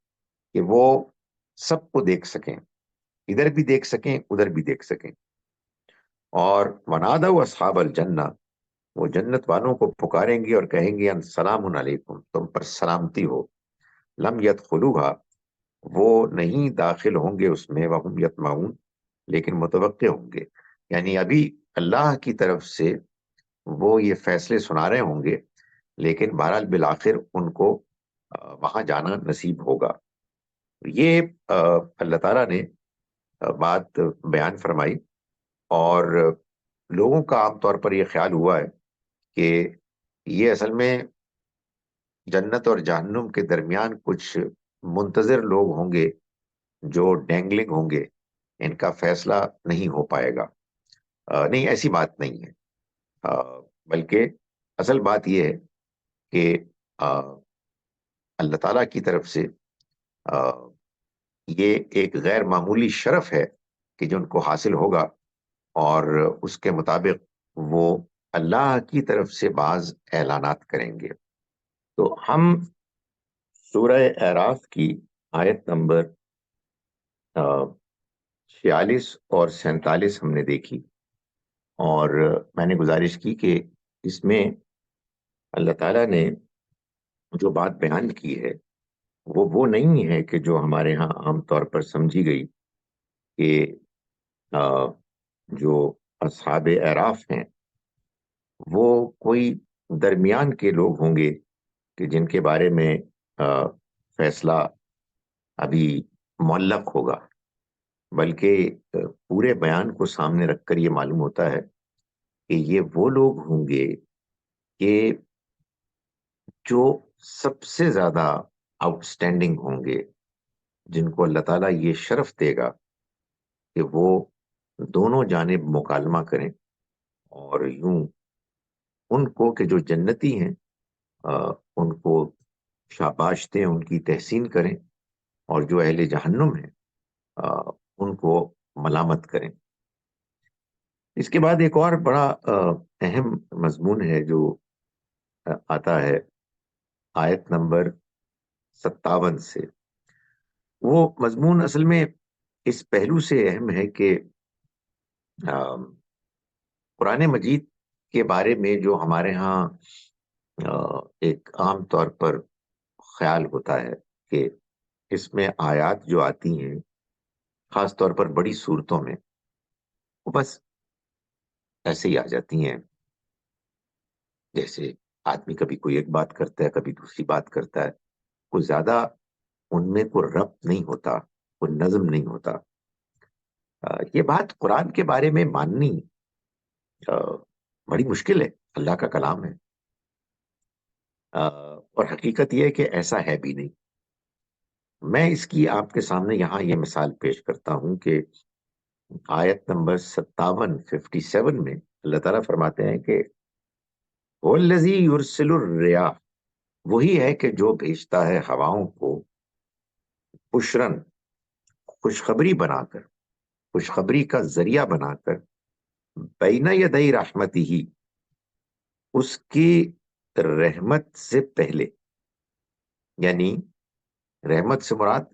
کہ وہ سب کو دیکھ سکیں، ادھر بھی دیکھ سکیں ادھر بھی دیکھ سکیں. اور ونادوا اصحاب الجنہ، وہ جنت والوں کو پکاریں گے اور کہیں گے ان سلام علیکم، تم پر سلامتی ہو. لم یدخلوہا، وہ نہیں داخل ہوں گے اس میں، وہم یطمعون، لیکن متوقع ہوں گے. یعنی ابھی اللہ کی طرف سے وہ یہ فیصلے سنا رہے ہوں گے، لیکن بہرحال بالآخر ان کو وہاں جانا نصیب ہوگا. یہ اللہ تعالیٰ نے بات بیان فرمائی، اور لوگوں کا عام طور پر یہ خیال ہوا ہے کہ یہ اصل میں جنت اور جہنم کے درمیان کچھ منتظر لوگ ہوں گے جو ڈینگلنگ ہوں گے، ان کا فیصلہ نہیں ہو پائے گا. نہیں، ایسی بات نہیں ہے. بلکہ اصل بات یہ ہے کہ اللہ تعالیٰ کی طرف سے یہ ایک غیر معمولی شرف ہے کہ جو ان کو حاصل ہوگا، اور اس کے مطابق وہ اللہ کی طرف سے بعض اعلانات کریں گے. تو ہم سورہ اعراف کی آیت نمبر 46 اور 47 ہم نے دیکھی، اور میں نے گزارش کی کہ اس میں اللہ تعالیٰ نے جو بات بیان کی ہے وہ نہیں ہے کہ جو ہمارے ہاں عام طور پر سمجھی گئی کہ جو اصحاب اعراف ہیں وہ کوئی درمیان کے لوگ ہوں گے کہ جن کے بارے میں فیصلہ ابھی معلق ہوگا. بلکہ پورے بیان کو سامنے رکھ کر یہ معلوم ہوتا ہے کہ یہ وہ لوگ ہوں گے کہ جو سب سے زیادہ آؤٹ اسٹینڈنگ ہوں گے، جن کو اللہ تعالیٰ یہ شرف دے گا کہ وہ دونوں جانب مکالمہ کریں، اور یوں ان کو کہ جو جنتی ہیں ان کو شاباش دیں، ان کی تحسین کریں، اور جو اہل جہنم ہیں ان کو ملامت کریں. اس کے بعد ایک اور بڑا اہم مضمون ہے جو آتا ہے آیت نمبر 57 سے. وہ مضمون اصل میں اس پہلو سے اہم ہے کہ قرآن مجید کے بارے میں جو ہمارے ہاں ایک عام طور پر خیال ہوتا ہے کہ اس میں آیات جو آتی ہیں خاص طور پر بڑی صورتوں میں، وہ بس ایسے ہی آ جاتی ہیں، جیسے آدمی کبھی کوئی ایک بات کرتا ہے کبھی دوسری بات کرتا ہے، کوئی زیادہ ان میں کوئی ربط نہیں ہوتا، کوئی نظم نہیں ہوتا. یہ بات قرآن کے بارے میں ماننی بڑی مشکل ہے. اللہ کا کلام ہے، اور حقیقت یہ ہے کہ ایسا ہے بھی نہیں. میں اس کی آپ کے سامنے یہاں یہ مثال پیش کرتا ہوں کہ آیت نمبر 57 میں اللہ تعالیٰ فرماتے ہیں کہ وَالَّذِي يُرْسِلُ الرِّيَاحَ، وہی ہے کہ جو بھیجتا ہے ہواؤں کو، بشرن، خوشخبری بنا کر، خوشخبری کا ذریعہ بنا کر، بین یدی رحمتہ، اس کی رحمت سے پہلے. یعنی رحمت سے مراد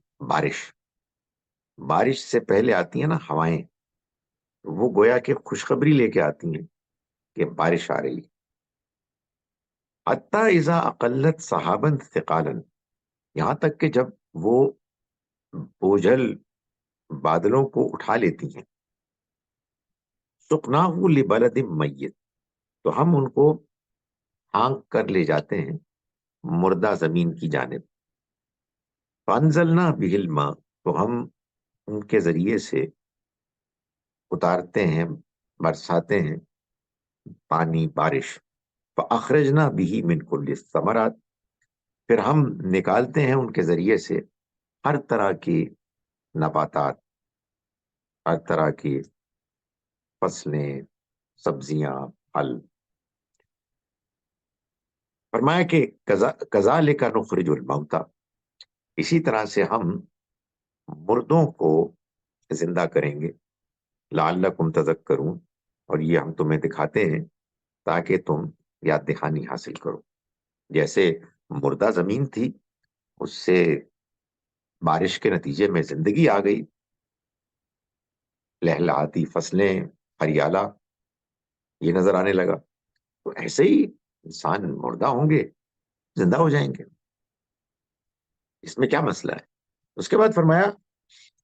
بارش سے پہلے آتی ہیں نا ہوائیں، وہ گویا کہ خوشخبری لے کے آتی ہیں کہ بارش آ رہی. حتی اذا اقلت سحابا ثقالا، یہاں تک کہ جب وہ بوجھل بادلوں کو اٹھا لیتی ہیں. سقناہ لبلد میت، تو ہم ان کو ہانک کر لے جاتے ہیں مردہ زمین کی جانب. فانزلنا بہ الماء، تو ہم ان کے ذریعے سے اتارتے ہیں، برساتے ہیں پانی، بارش. فَأَخْرَجْنَا بِهِ مِنْ كُلِّ الثَّمَرَاتِ، پھر ہم نکالتے ہیں ان کے ذریعے سے ہر طرح کی نباتات، ہر طرح کی فصلیں، سبزیاں، پھل. فرمایا کہ کذالک نخرج الموتیٰ، اسی طرح سے ہم مردوں کو زندہ کریں گے. لعلکم تذکرون، اور یہ ہم تمہیں دکھاتے ہیں تاکہ تم یاد دہانی حاصل کرو. جیسے مردہ زمین تھی، اس سے بارش کے نتیجے میں زندگی آ گئی، لہلہاتی فصلیں، ہریالہ یہ نظر آنے لگا. تو ایسے ہی انسان مردہ ہوں گے، زندہ ہو جائیں گے. اس میں کیا مسئلہ ہے؟ اس کے بعد فرمایا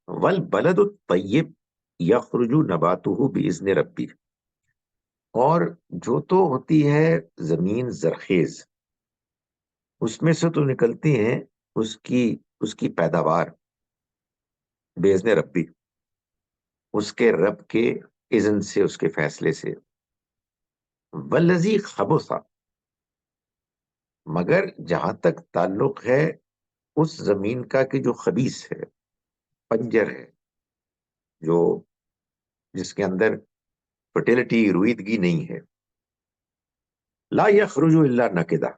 والبلد الطیب یخرج نباتہ باذن ربی، اور جو تو ہوتی ہے زمین زرخیز، اس میں سے تو نکلتی ہیں اس کی پیداوار باذن ربی، اس کے رب کے اذن سے، اس کے فیصلے سے. والذی خبث، مگر جہاں تک تعلق ہے اس زمین کا کہ جو خبیث ہے، پنجر ہے، جو جس کے اندر فرٹیلٹی، رویدگی نہیں ہے، لا یخرج الا نکدا،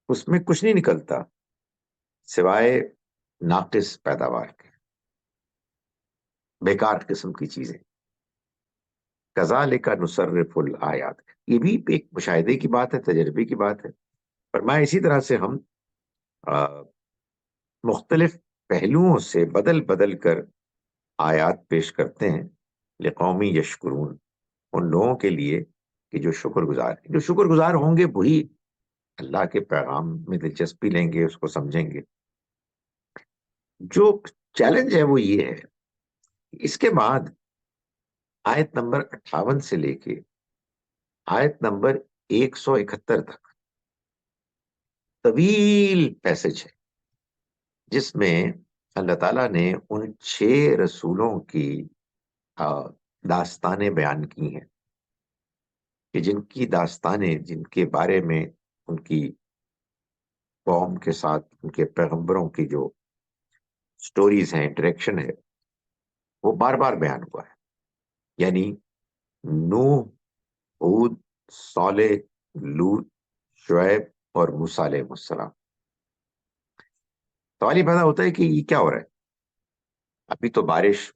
اس میں کچھ نہیں نکلتا سوائے ناقص پیداوار کے، بیکار قسم کی چیزیں. کذالک نصرف الآیات، یہ بھی ایک مشاہدے کی بات ہے، تجربے کی بات ہے. فرمایا اسی طرح سے ہم مختلف پہلوؤں سے بدل بدل کر آیات پیش کرتے ہیں لقوم یشکرون، ان لوگوں کے لیے کہ جو شکر گزار ہیں. جو شکر گزار ہوں گے وہی اللہ کے پیغام میں دلچسپی لیں گے، اس کو سمجھیں گے. جو چیلنج ہے وہ یہ ہے، اس کے بعد آیت نمبر 58 سے لے کے آیت نمبر 171 تک طویل پیسج ہے، جس میں اللہ تعالیٰ نے ان 6 رسولوں کی داستانیں بیان کی ہیں، کہ جن کی داستانیں، جن کے بارے میں ان کی قوم کے ساتھ ان کے پیغمبروں کی جو سٹوریز ہیں، انٹریکشن ہے، وہ بار بار بیان ہوا ہے. یعنی نوح، ہود، صالح، لوط، شعیب اور موسیٰ علیہ السلام. سوال یہ پیدا ہوتا ہے کہ یہ کیا ہو رہا ہے؟ ابھی تو بارش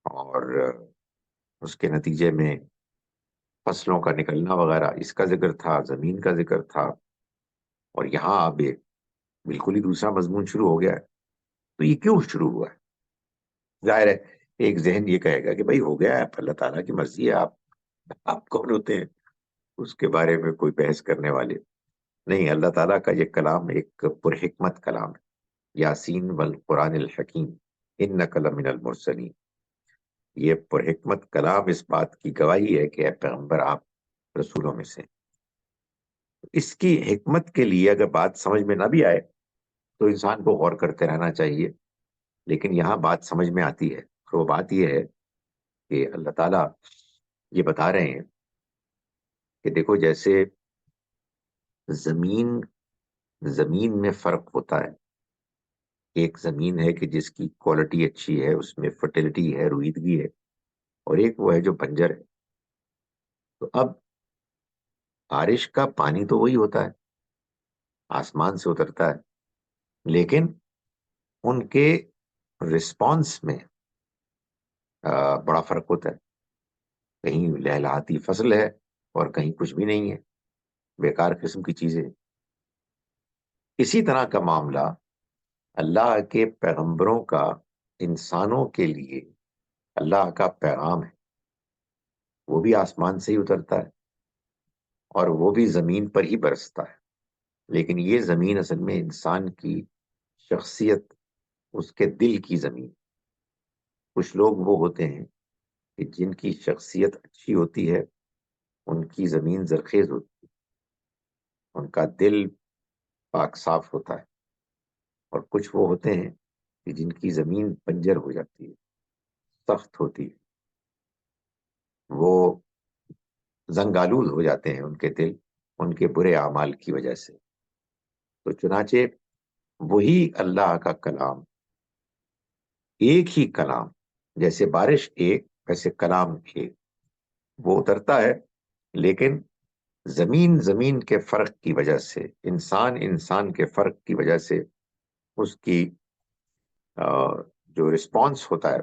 اور اس کے نتیجے میں فصلوں کا نکلنا وغیرہ اس کا ذکر تھا، زمین کا ذکر تھا، اور یہاں اب بالکل ہی دوسرا مضمون شروع ہو گیا ہے. تو یہ کیوں شروع ہوا ہے؟ ظاہر ہے ایک ذہن یہ کہے گا کہ بھائی ہو گیا ہے، اللہ تعالیٰ کی مرضی ہے، آپ کون ہوتے ہیں اس کے بارے میں کوئی بحث کرنے والے؟ نہیں، اللہ تعالیٰ کا یہ کلام ایک پرحکمت کلام ہے. یاسین والقرآن الحکیم انک لمن المرسلین، یہ پرحکمت کلام اس بات کی گواہی ہے کہ اے پیغمبر آپ رسولوں میں سے. اس کی حکمت کے لیے اگر بات سمجھ میں نہ بھی آئے تو انسان کو غور کرتے رہنا چاہیے، لیکن یہاں بات سمجھ میں آتی ہے. اور وہ بات یہ ہے کہ اللہ تعالیٰ یہ بتا رہے ہیں کہ دیکھو جیسے زمین میں فرق ہوتا ہے. ایک زمین ہے کہ جس کی کوالٹی اچھی ہے، اس میں فرٹیلٹی ہے، رویدگی ہے، اور ایک وہ ہے جو بنجر ہے. تو اب بارش کا پانی تو وہی ہوتا ہے، آسمان سے اترتا ہے، لیکن ان کے رسپانس میں بڑا فرق ہوتا ہے. کہیں لہلہاتی فصل ہے اور کہیں کچھ بھی نہیں ہے، بیکار قسم کی چیزیں. اسی طرح کا معاملہ اللہ کے پیغمبروں کا انسانوں کے لیے اللہ کا پیغام ہے، وہ بھی آسمان سے ہی اترتا ہے اور وہ بھی زمین پر ہی برستا ہے. لیکن یہ زمین اصل میں انسان کی شخصیت، اس کے دل کی زمین. کچھ لوگ وہ ہوتے ہیں کہ جن کی شخصیت اچھی ہوتی ہے، ان کی زمین زرخیز ہوتی ہے، ان کا دل پاک صاف ہوتا ہے. اور کچھ وہ ہوتے ہیں کہ جن کی زمین بنجر ہو جاتی ہے، سخت ہوتی ہے، وہ زنگ آلود ہو جاتے ہیں ان کے دل، ان کے برے اعمال کی وجہ سے۔ تو چنانچہ وہی اللہ کا کلام، ایک ہی کلام، جیسے بارش ایک ویسے کلام ایک، وہ اترتا ہے، لیکن زمین زمین کے فرق کی وجہ سے، انسان انسان کے فرق کی وجہ سے اس کی جو رسپانس ہوتا ہے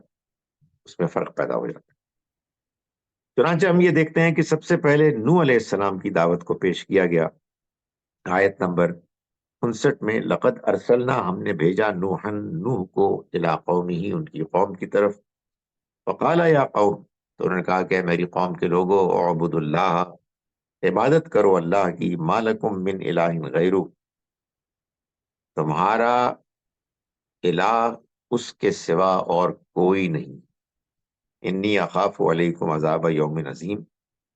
اس میں فرق پیدا ہو جاتا ہے۔ چنانچہ ہم یہ دیکھتے ہیں کہ سب سے پہلے نوح علیہ السلام کی دعوت کو پیش کیا گیا، آیت نمبر 59 میں، لقد ارسلنا، ہم نے بھیجا، نوح کو، الی قومہ، ان کی قوم کی طرف، فقال یا قوم، تو انہوں نے کہا کہ میری قوم کے لوگوں، اعبدوا اللہ، عبادت کرو اللہ کی، ما لکم من الہ غیرہ، تمہارا الہ اس کے سوا اور کوئی نہیں، انی اخاف علیکم عذاب یوم عظیم،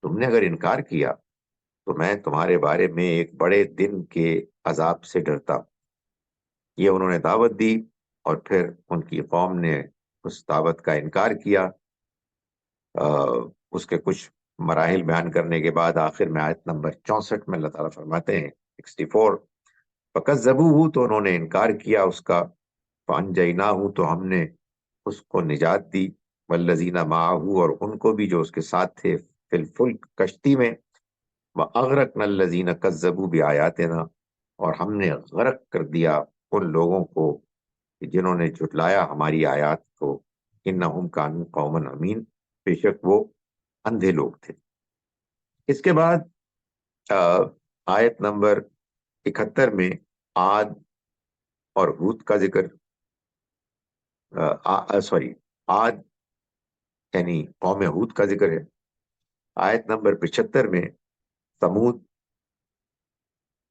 تم نے اگر انکار کیا تو میں تمہارے بارے میں ایک بڑے دن کے عذاب سے ڈرتا ہوں۔ یہ انہوں نے دعوت دی اور پھر ان کی قوم نے اس دعوت کا انکار کیا۔ اس کے کچھ مراحل بیان کرنے کے بعد آخر میں آیت نمبر 64 میں اللہ تعالیٰ فرماتے ہیں، 64، فَكَذَّبُوهُ، تو انہوں نے انکار کیا اس کا، فَأَنجَيْنَاهُ، تو ہم نے اس کو نجات دی، وَالَّذِينَ مَعَهُ، اور ان کو بھی جو اس کے ساتھ تھے، فِي الْفُلْكِ، کشتی میں، وَأَغْرَقْنَا الَّذِينَ كَذَّبُوا بِآيَاتِنَا، اور ہم نے غرق کر دیا ان لوگوں کو جنہوں نے جھٹلایا ہماری آیات کو، انہم کانوا قوما عمین، بے شک وہ اندھے لوگ تھے۔ اس کے بعد آیت نمبر 71 میں عاد اور ہود کا ذکر، عاد یعنی قوم ہود کا ذکر ہے۔ آیت نمبر 75 میں ثمود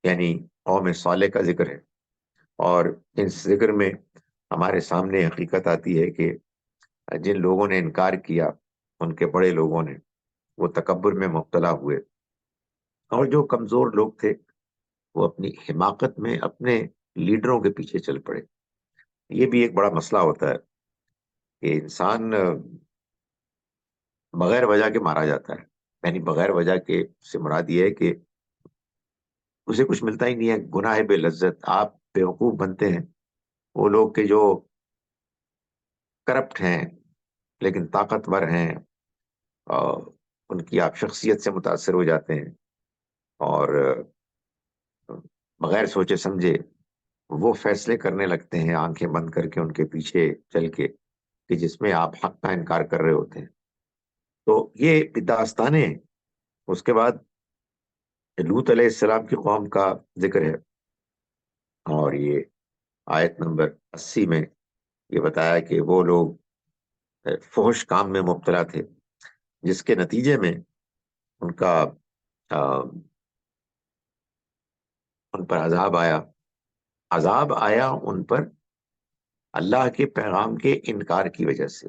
یعنی قوم صالح کا ذکر ہے، اور اس ذکر میں ہمارے سامنے حقیقت آتی ہے کہ جن لوگوں نے انکار کیا، ان کے بڑے لوگوں نے، وہ تکبر میں مبتلا ہوئے، اور جو کمزور لوگ تھے وہ اپنی حماقت میں اپنے لیڈروں کے پیچھے چل پڑے۔ یہ بھی ایک بڑا مسئلہ ہوتا ہے کہ انسان بغیر وجہ کے مارا جاتا ہے، یعنی بغیر وجہ کے سے مراد یہ ہے کہ اسے کچھ ملتا ہی نہیں ہے، گناہ بے لذت، آپ بیوقوف بنتے ہیں۔ وہ لوگ کہ جو کرپٹ ہیں لیکن طاقتور ہیں، اور ان کی آپ شخصیت سے متاثر ہو جاتے ہیں، اور بغیر سوچے سمجھے وہ فیصلے کرنے لگتے ہیں، آنکھیں بند کر کے ان کے پیچھے چل کے، کہ جس میں آپ حق کا انکار کر رہے ہوتے ہیں۔ تو یہ داستانیں ہیں۔ اس کے بعد لوط علیہ السلام کی قوم کا ذکر ہے، اور یہ آیت نمبر 80 میں یہ بتایا کہ وہ لوگ فحش کام میں مبتلا تھے، جس کے نتیجے میں ان کا ان پر عذاب آیا ان پر اللہ کے پیغام کے انکار کی وجہ سے۔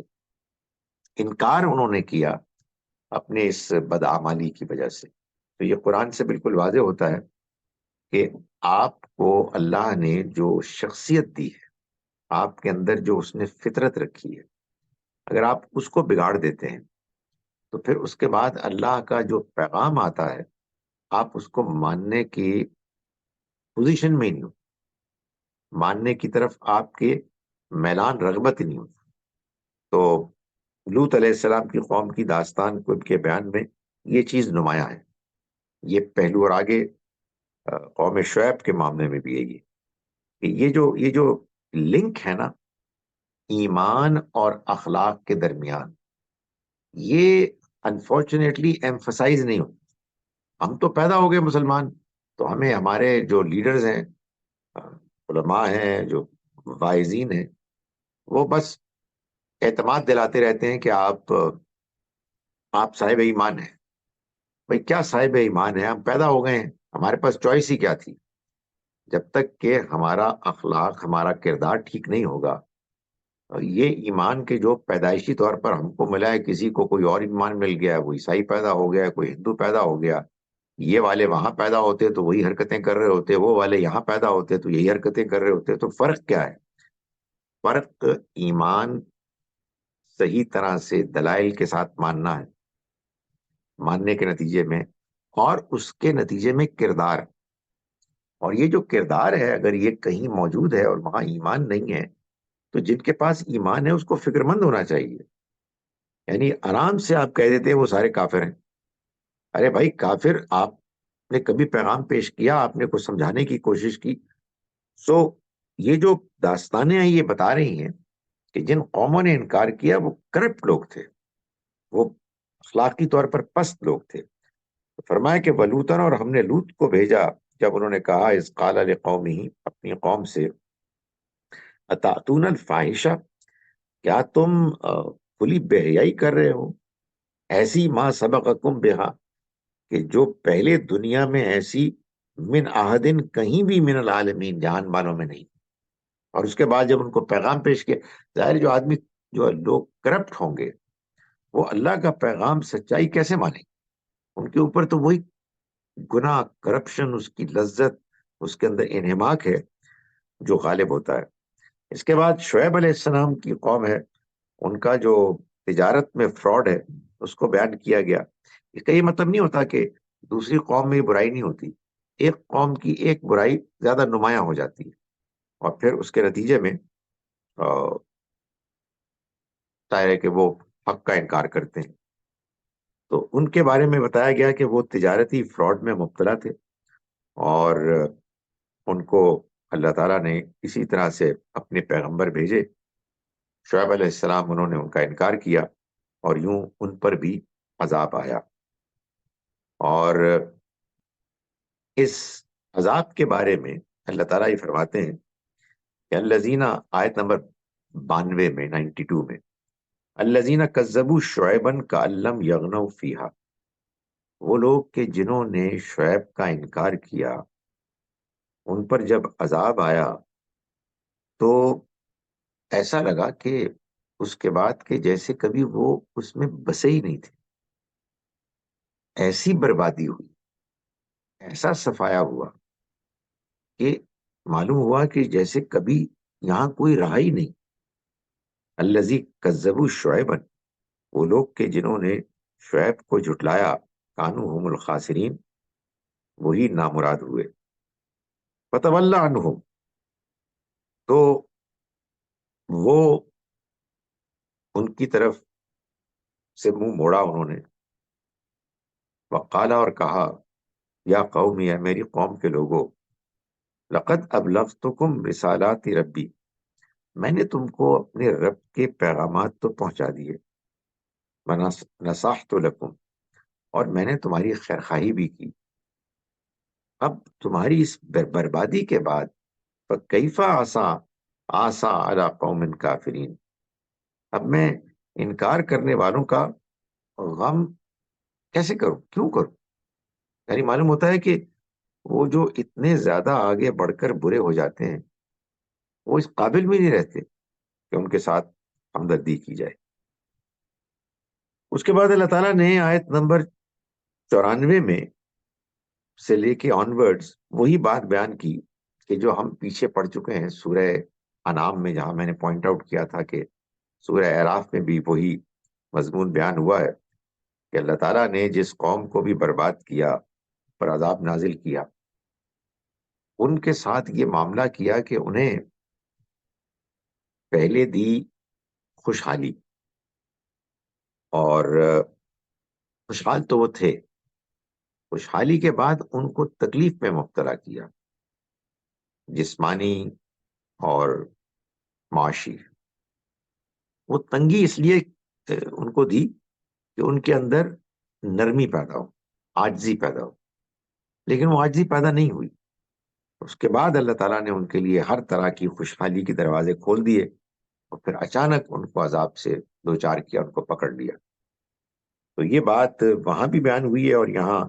انکار انہوں نے کیا اپنے اس بدعمالی کی وجہ سے۔ تو یہ قرآن سے بالکل واضح ہوتا ہے کہ آپ کو اللہ نے جو شخصیت دی ہے، آپ کے اندر جو اس نے فطرت رکھی ہے، اگر آپ اس کو بگاڑ دیتے ہیں تو پھر اس کے بعد اللہ کا جو پیغام آتا ہے آپ اس کو ماننے کی پوزیشن میں ہی نہیں ہو، ماننے کی طرف آپ کے میلان رغبت ہی نہیں ہوتا۔ تو لوط علیہ السلام کی قوم کی داستان کے بیان میں یہ چیز نمایاں ہے، یہ پہلو، اور آگے قوم شعیب کے معاملے میں بھی یہی ہے کہ یہ جو لنک ہے نا ایمان اور اخلاق کے درمیان، یہ انفارچونیٹلی ایمفسائز نہیں ہوتا۔ ہم تو پیدا ہو گئے مسلمان، تو ہمیں ہمارے جو لیڈرز ہیں، علماء ہیں، جو واعظین ہیں، وہ بس اعتماد دلاتے رہتے ہیں کہ آپ صاحب ایمان ہیں۔ بھئی کیا صاحب ایمان ہے؟ ہم پیدا ہو گئے ہیں، ہمارے پاس چوائس ہی کیا تھی؟ جب تک کہ ہمارا اخلاق، ہمارا کردار ٹھیک نہیں ہوگا، یہ ایمان کے جو پیدائشی طور پر ہم کو ملا ہے، کسی کو کوئی اور ایمان مل گیا ہے، وہ عیسائی پیدا ہو گیا، کوئی ہندو پیدا ہو گیا، یہ والے وہاں پیدا ہوتے تو وہی حرکتیں کر رہے ہوتے، وہ والے یہاں پیدا ہوتے تو یہی حرکتیں کر رہے ہوتے۔ تو فرق کیا ہے؟ فرق ایمان صحیح طرح سے دلائل کے ساتھ ماننا ہے، ماننے کے نتیجے میں اور اس کے نتیجے میں کردار. اور یہ جو کردار ہے اگر یہ کہیں موجود ہے اور وہاں ایمان نہیں ہے تو جن کے پاس ایمان ہے اس کو فکر مند ہونا چاہیے. یعنی آرام سے آپ کہہ دیتے ہیں وہ سارے کافر ہیں. ارے بھائی کافر آپ نے کبھی پیغام پیش کیا, آپ نے کچھ سمجھانے کی کوشش کی؟ سو یہ جو داستانیں ہیں یہ بتا رہی ہیں کہ جن قوموں نے انکار کیا وہ کرپٹ لوگ تھے, وہ اخلاقی طور پر پست لوگ تھے. فرمایا کہ ولوتن, اور ہم نے لوط کو بھیجا جب انہوں نے کہا اذ قال لقومہ, اپنی قوم سے, اتاتون الفاحشہ, کیا تم کھلی بے حیائی کر رہے ہو, ایسی ما سبقکم بہا, کہ جو پہلے دنیا میں ایسی من احدن, کہیں بھی من العالمین, جہان والوں میں نہیں. اور اس کے بعد جب ان کو پیغام پیش کیا, ظاہر جو آدمی, جو لوگ کرپٹ ہوں گے وہ اللہ کا پیغام سچائی کیسے مانیں؟ ان کے اوپر تو وہی گناہ, کرپشن, اس کی لذت, اس کے اندر انہماک ہے جو غالب ہوتا ہے. اس کے بعد شعیب علیہ السلام کی قوم ہے, ان کا جو تجارت میں فراڈ ہے اس کو بیان کیا گیا. اس کا یہ مطلب نہیں ہوتا کہ دوسری قوم میں یہ برائی نہیں ہوتی, ایک قوم کی ایک برائی زیادہ نمایاں ہو جاتی ہے اور پھر اس کے نتیجے میں ظاہر ہے کہ وہ حق کا انکار کرتے ہیں. تو ان کے بارے میں بتایا گیا کہ وہ تجارتی فراڈ میں مبتلا تھے اور ان کو اللہ تعالیٰ نے اسی طرح سے اپنے پیغمبر بھیجے. شعیب علیہ السلام, انہوں نے ان کا انکار کیا اور یوں ان پر بھی عذاب آیا. اور اس عذاب کے بارے میں اللہ تعالیٰ یہ فرماتے ہیں کہ الذین, آیت نمبر 92 میں, 92 میں, الذین کذبوا شعیبا کأن لم یغنوا فیہا, وہ لوگ کہ جنہوں نے شعیب کا انکار کیا ان پر جب عذاب آیا تو ایسا لگا کہ اس کے بعد کہ جیسے کبھی وہ اس میں بسے ہی نہیں تھے. ایسی بربادی ہوئی, ایسا صفایا ہوا کہ معلوم ہوا کہ جیسے کبھی یہاں کوئی رہا ہی نہیں. الذی کذبوا شعیبا, وہ لوگ کہ جنہوں نے شعیب کو جھٹلایا, کانوا هم الخاسرین, وہی نامراد ہوئے. فتولی عنہم, تو وہ ان کی طرف سے منہ موڑا انہوں نے. وقالا, اور کہا, یا قوم, یا میری قوم کے لوگوں, لقد ابلغتکم رسالات ربی, میں نے تم کو اپنے رب کے پیغامات تو پہنچا دیے. نصحت لکم, اور میں نے تمہاری خیرخواہی بھی کی. اب تمہاری اس بربادی کے بعد فکیف آسا علی قوم کافرین, اب میں انکار کرنے والوں کا غم کیسے کروں, کیوں کروں؟ یعنی معلوم ہوتا ہے کہ وہ جو اتنے زیادہ آگے بڑھ کر برے ہو جاتے ہیں وہ اس قابل بھی نہیں رہتے کہ ان کے ساتھ ہمدردی کی جائے. اس کے بعد اللہ تعالیٰ نے آیت نمبر 94 میں سے لے کے آنورڈز وہی بات بیان کی کہ جو ہم پیچھے پڑھ چکے ہیں سورہ انعام میں, جہاں میں نے پوائنٹ آؤٹ کیا تھا کہ سورہ اعراف میں بھی وہی مضمون بیان ہوا ہے کہ اللہ تعالیٰ نے جس قوم کو بھی برباد کیا, پر عذاب نازل کیا, ان کے ساتھ یہ معاملہ کیا کہ انہیں پہلے دی خوشحالی, اور خوشحال تو وہ تھے, خوشحالی کے بعد ان کو تکلیف میں مبتلا کیا, جسمانی اور معاشی. وہ تنگی اس لیے ان کو دی کہ ان کے اندر نرمی پیدا ہو, عاجزی پیدا ہو, لیکن وہ عاجزی پیدا نہیں ہوئی. اس کے بعد اللہ تعالیٰ نے ان کے لیے ہر طرح کی خوشحالی کے دروازے کھول دیے اور پھر اچانک ان کو عذاب سے دوچار کیا, ان کو پکڑ لیا. تو یہ بات وہاں بھی بیان ہوئی ہے اور یہاں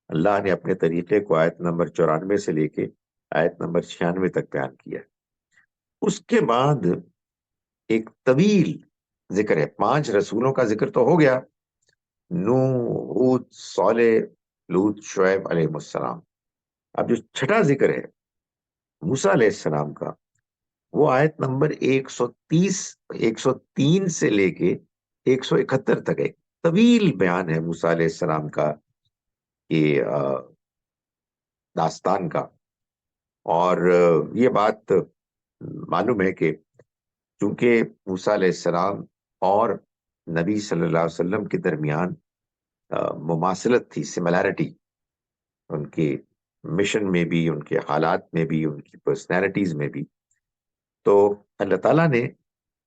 اللہ نے اپنے طریقے کو آیت نمبر 94 سے لے کے آیت نمبر 96 تک بیان کیا ہے. اس کے بعد ایک طویل ذکر ہے, 5 رسولوں کا ذکر تو ہو گیا, نوح, ہود, صالح, لوط, شعیب علیہ السلام. اب جو چھٹا ذکر ہے موسیٰ علیہ السلام کا, وہ آیت نمبر 103 سے لے کے 171 تک ہے. طویل بیان ہے موسیٰ علیہ السلام کا یہ داستان کا. اور یہ بات معلوم ہے کہ چونکہ موسیٰ علیہ السلام اور نبی صلی اللہ علیہ وسلم کے درمیان مماثلت تھی، سملیرٹی، ان کے مشن میں بھی، ان کے حالات میں بھی، ان کی پرسنالٹیز میں بھی. تو اللہ تعالیٰ نے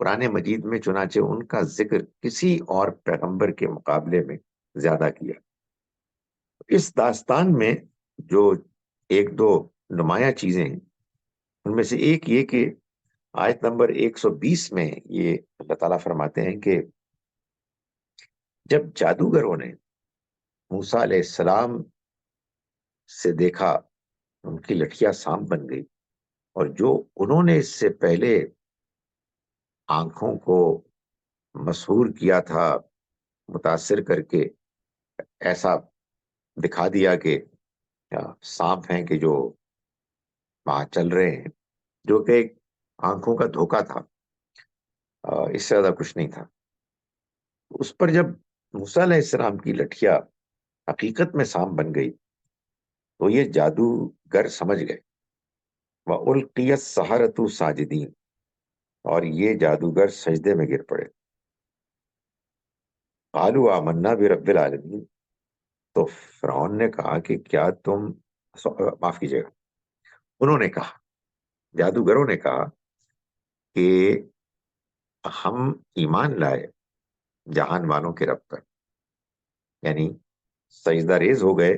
قرآن مجید میں چنانچہ ان کا ذکر کسی اور پیغمبر کے مقابلے میں زیادہ کیا. اس داستان میں جو ایک دو نمایاں چیزیں ہیں، ان میں سے ایک یہ کہ آیت نمبر 120 میں یہ اللہ تعالیٰ فرماتے ہیں کہ جب جادوگروں نے موسیٰ علیہ السلام سے دیکھا، ان کی لٹھیاں سانپ بن گئی، اور جو انہوں نے اس سے پہلے آنکھوں کو مسحور کیا تھا، متاثر کر کے ایسا دکھا دیا کہ سانپ ہیں کہ جو وہاں چل رہے ہیں، جو کہ ایک آنکھوں کا دھوکہ تھا، اس سے زیادہ کچھ نہیں تھا. اس پر جب موسیٰ علیہ السلام کی لٹھیا حقیقت میں سانپ بن گئی تو یہ جادوگر سمجھ گئے. وَأُلْقِيَ السَّحَرَةُ ساجدین، اور یہ جادوگر سجدے میں گر پڑے. قالوا آمنا برب العالمین، تو فرعون نے کہا کہ کیا تم، معاف کیجیے گا، انہوں نے کہا، جادوگروں نے کہا کہ ہم ایمان لائے جہان والوں کے رب پر. یعنی سجدہ ریز ہو گئے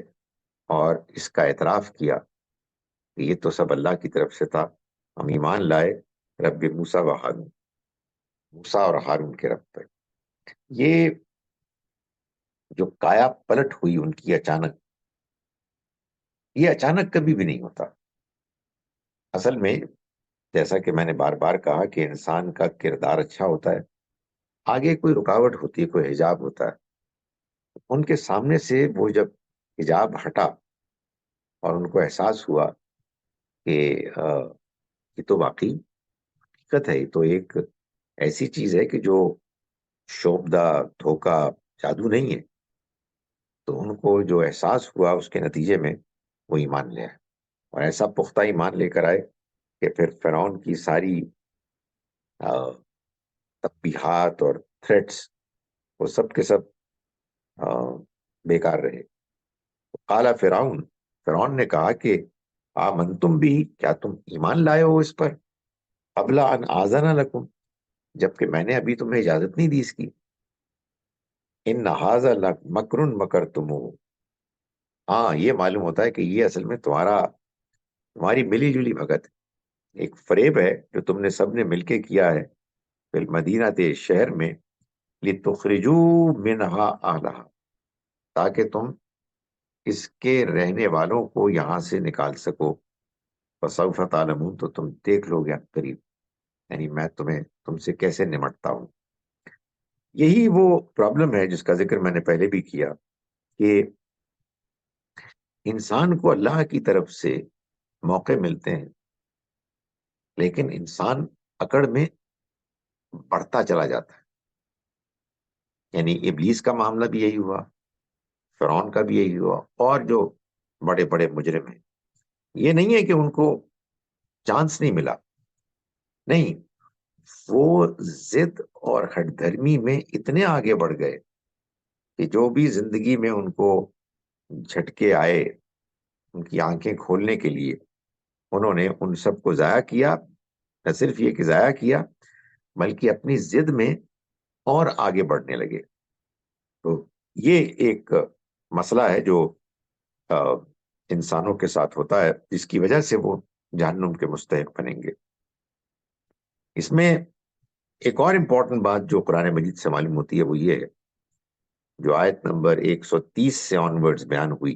اور اس کا اعتراف کیا کہ یہ تو سب اللہ کی طرف سے تھا. ہم ایمان لائے رب موسیٰ و ہارون، موسیٰ اور ہارون کے رب پر. یہ جو کایا پلٹ ہوئی ان کی اچانک، یہ اچانک کبھی بھی نہیں ہوتا. اصل میں جیسا کہ میں نے بار بار کہا کہ انسان کا کردار اچھا ہوتا ہے، آگے کوئی رکاوٹ ہوتی ہے، کوئی حجاب ہوتا ہے، ان کے سامنے سے وہ جب حجاب ہٹا اور ان کو احساس ہوا کہ یہ تو واقعی حقیقت ہے، یہ تو ایک ایسی چیز ہے کہ جو شوبدہ، دھوکہ، جادو نہیں ہے، تو ان کو جو احساس ہوا اس کے نتیجے میں وہ ایمان لے آئے. اور ایسا پختہ ایمان لے کر آئے کہ پھر فرعون کی ساری تقبیحات اور تھریٹس وہ سب کے سب بیکار رہے. قال فرعون نے کہا کہ آمنتم بھی، کیا تم ایمان لائے ہو اس پر، قبل ان آذن لکم، جبکہ میں نے ابھی تمہیں اجازت نہیں دی اس کی. ان ھذا لمکر مکرتموہ، ہاں یہ معلوم ہوتا ہے کہ یہ اصل میں تمہاری ملی جلی بھگت، ایک فریب ہے جو تم نے سب نے مل کے کیا ہے. فی المدینہ، شہر میں، لتخرجوا منہا اہلہا، تاکہ تم اس کے رہنے والوں کو یہاں سے نکال سکو. فسوف تعلمون، تو تم دیکھ لو گے قریب، یعنی میں تم سے کیسے نمٹتا ہوں. یہی وہ پرابلم ہے جس کا ذکر میں نے پہلے بھی کیا کہ انسان کو اللہ کی طرف سے موقع ملتے ہیں، لیکن انسان اکڑ میں بڑھتا چلا جاتا ہے. یعنی ابلیس کا معاملہ بھی یہی ہوا، فرعون کا بھی یہی ہوا، اور جو بڑے بڑے مجرم ہیں، یہ نہیں ہے کہ ان کو چانس نہیں ملا، نہیں، وہ ضد اور ہٹ دھرمی میں اتنے آگے بڑھ گئے کہ جو بھی زندگی میں ان کو جھٹکے آئے ان کی آنکھیں کھولنے کے لیے، انہوں نے ان سب کو ضائع کیا. نہ صرف یہ کہ ضائع کیا، بلکہ اپنی ضد میں اور آگے بڑھنے لگے. تو یہ ایک مسئلہ ہے جو انسانوں کے ساتھ ہوتا ہے، جس کی وجہ سے وہ جہنم کے مستحق بنیں گے. اس میں ایک اور امپورٹنٹ بات جو قرآن مجید سے معلوم ہوتی ہے وہ یہ ہے، جو آیت نمبر 130 سے آنورڈز بیان ہوئی،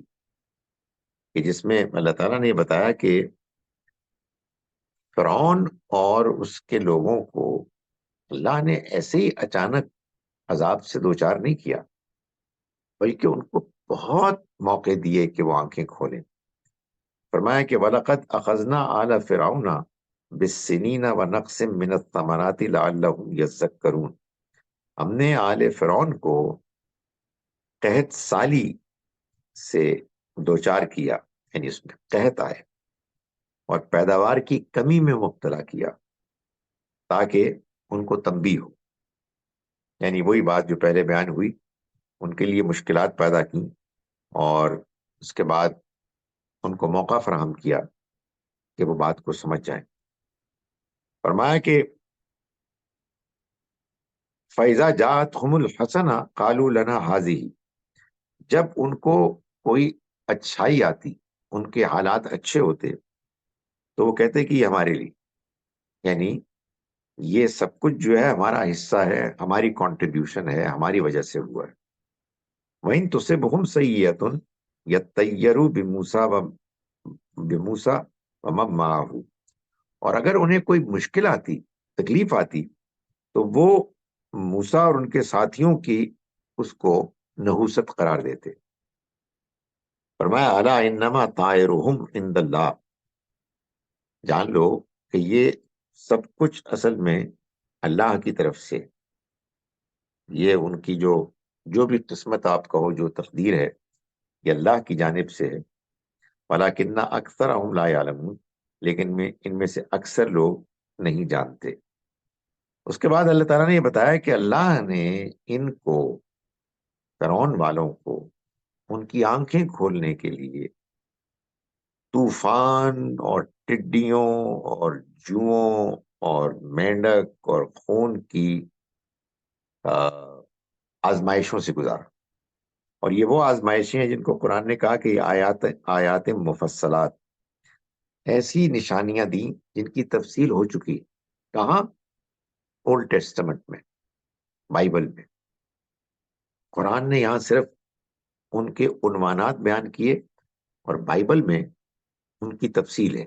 کہ جس میں اللہ تعالیٰ نے بتایا کہ فرعون اور اس کے لوگوں کو اللہ نے ایسے ہی اچانک عذاب سے دوچار نہیں کیا، بلکہ ان کو بہت موقع دیے کہ وہ آنکھیں کھولیں. فرمایا کہ وَلَقَدْ أَخَذْنَا آلَ فِرْعَوْنَ بِالسِّنِينَ وَنَقْصٍ مِّنَ الثَّمَرَاتِ لَعَلَّهُمْ يَذَّكَّرُونَ، ہم نے آل فرعون کو قحط سالی سے دوچار کیا، یعنی اس میں قحط آئے اور پیداوار کی کمی میں مبتلا کیا تاکہ ان کو تنبیہ ہو، یعنی وہی بات جو پہلے بیان ہوئی، ان کے لیے مشکلات پیدا کی اور اس کے بعد ان کو موقع فراہم کیا کہ وہ بات کو سمجھ جائیں۔ فرمایا کہ فَإِذَا جَاءَتْهُمُ الْحَسَنَةُ قَالُوا لَنَا هَٰذِهِ، جب ان کو کوئی اچھائی آتی، ان کے حالات اچھے ہوتے تو وہ کہتے کہ یہ ہمارے لیے، یعنی یہ سب کچھ جو ہے ہمارا حصہ ہے، ہماری کنٹریبیوشن ہے، ہماری وجہ سے ہوا ہے۔ وَإِن تُصِبْهُمْ سَيِّئَةٌ يَطَّيَّرُوا بِمُوسَىٰ وَمَن مَّعَهُ، اور اگر انہیں کوئی مشکل آتی، تکلیف آتی، تو وہ موسیٰ اور ان کے ساتھیوں کی اس کو نحوست قرار دیتے۔ فرمایا الا انما طائرهم عند اللہ، جان لو کہ یہ سب کچھ اصل میں اللہ کی طرف سے، یہ ان کی جو بھی قسمت آپ کہو، جو تقدیر ہے، یہ اللہ کی جانب سے ہے۔ وَلَٰكِنَّ أَكْثَرَهُمْ لَا يَعْلَمُونَ، لیکن ان میں سے اکثر لوگ نہیں جانتے۔ اس کے بعد اللہ تعالیٰ نے یہ بتایا کہ اللہ نے ان کو، فرعون والوں کو، ان کی آنکھیں کھولنے کے لیے طوفان اور ٹڈیوں اور جوؤں اور مینڈک اور خون کی آزمائشوں سے گزارا، اور یہ وہ آزمائشیں ہیں جن کو قرآن نے کہا کہ یہ آیات مفصلات، ایسی نشانیاں دیں جن کی تفصیل ہو چکی۔ کہاں؟ اولڈ ٹیسٹمنٹ میں، بائبل میں۔ قرآن نے یہاں صرف ان کے عنوانات بیان کیے اور بائبل میں ان کی تفصیل ہے۔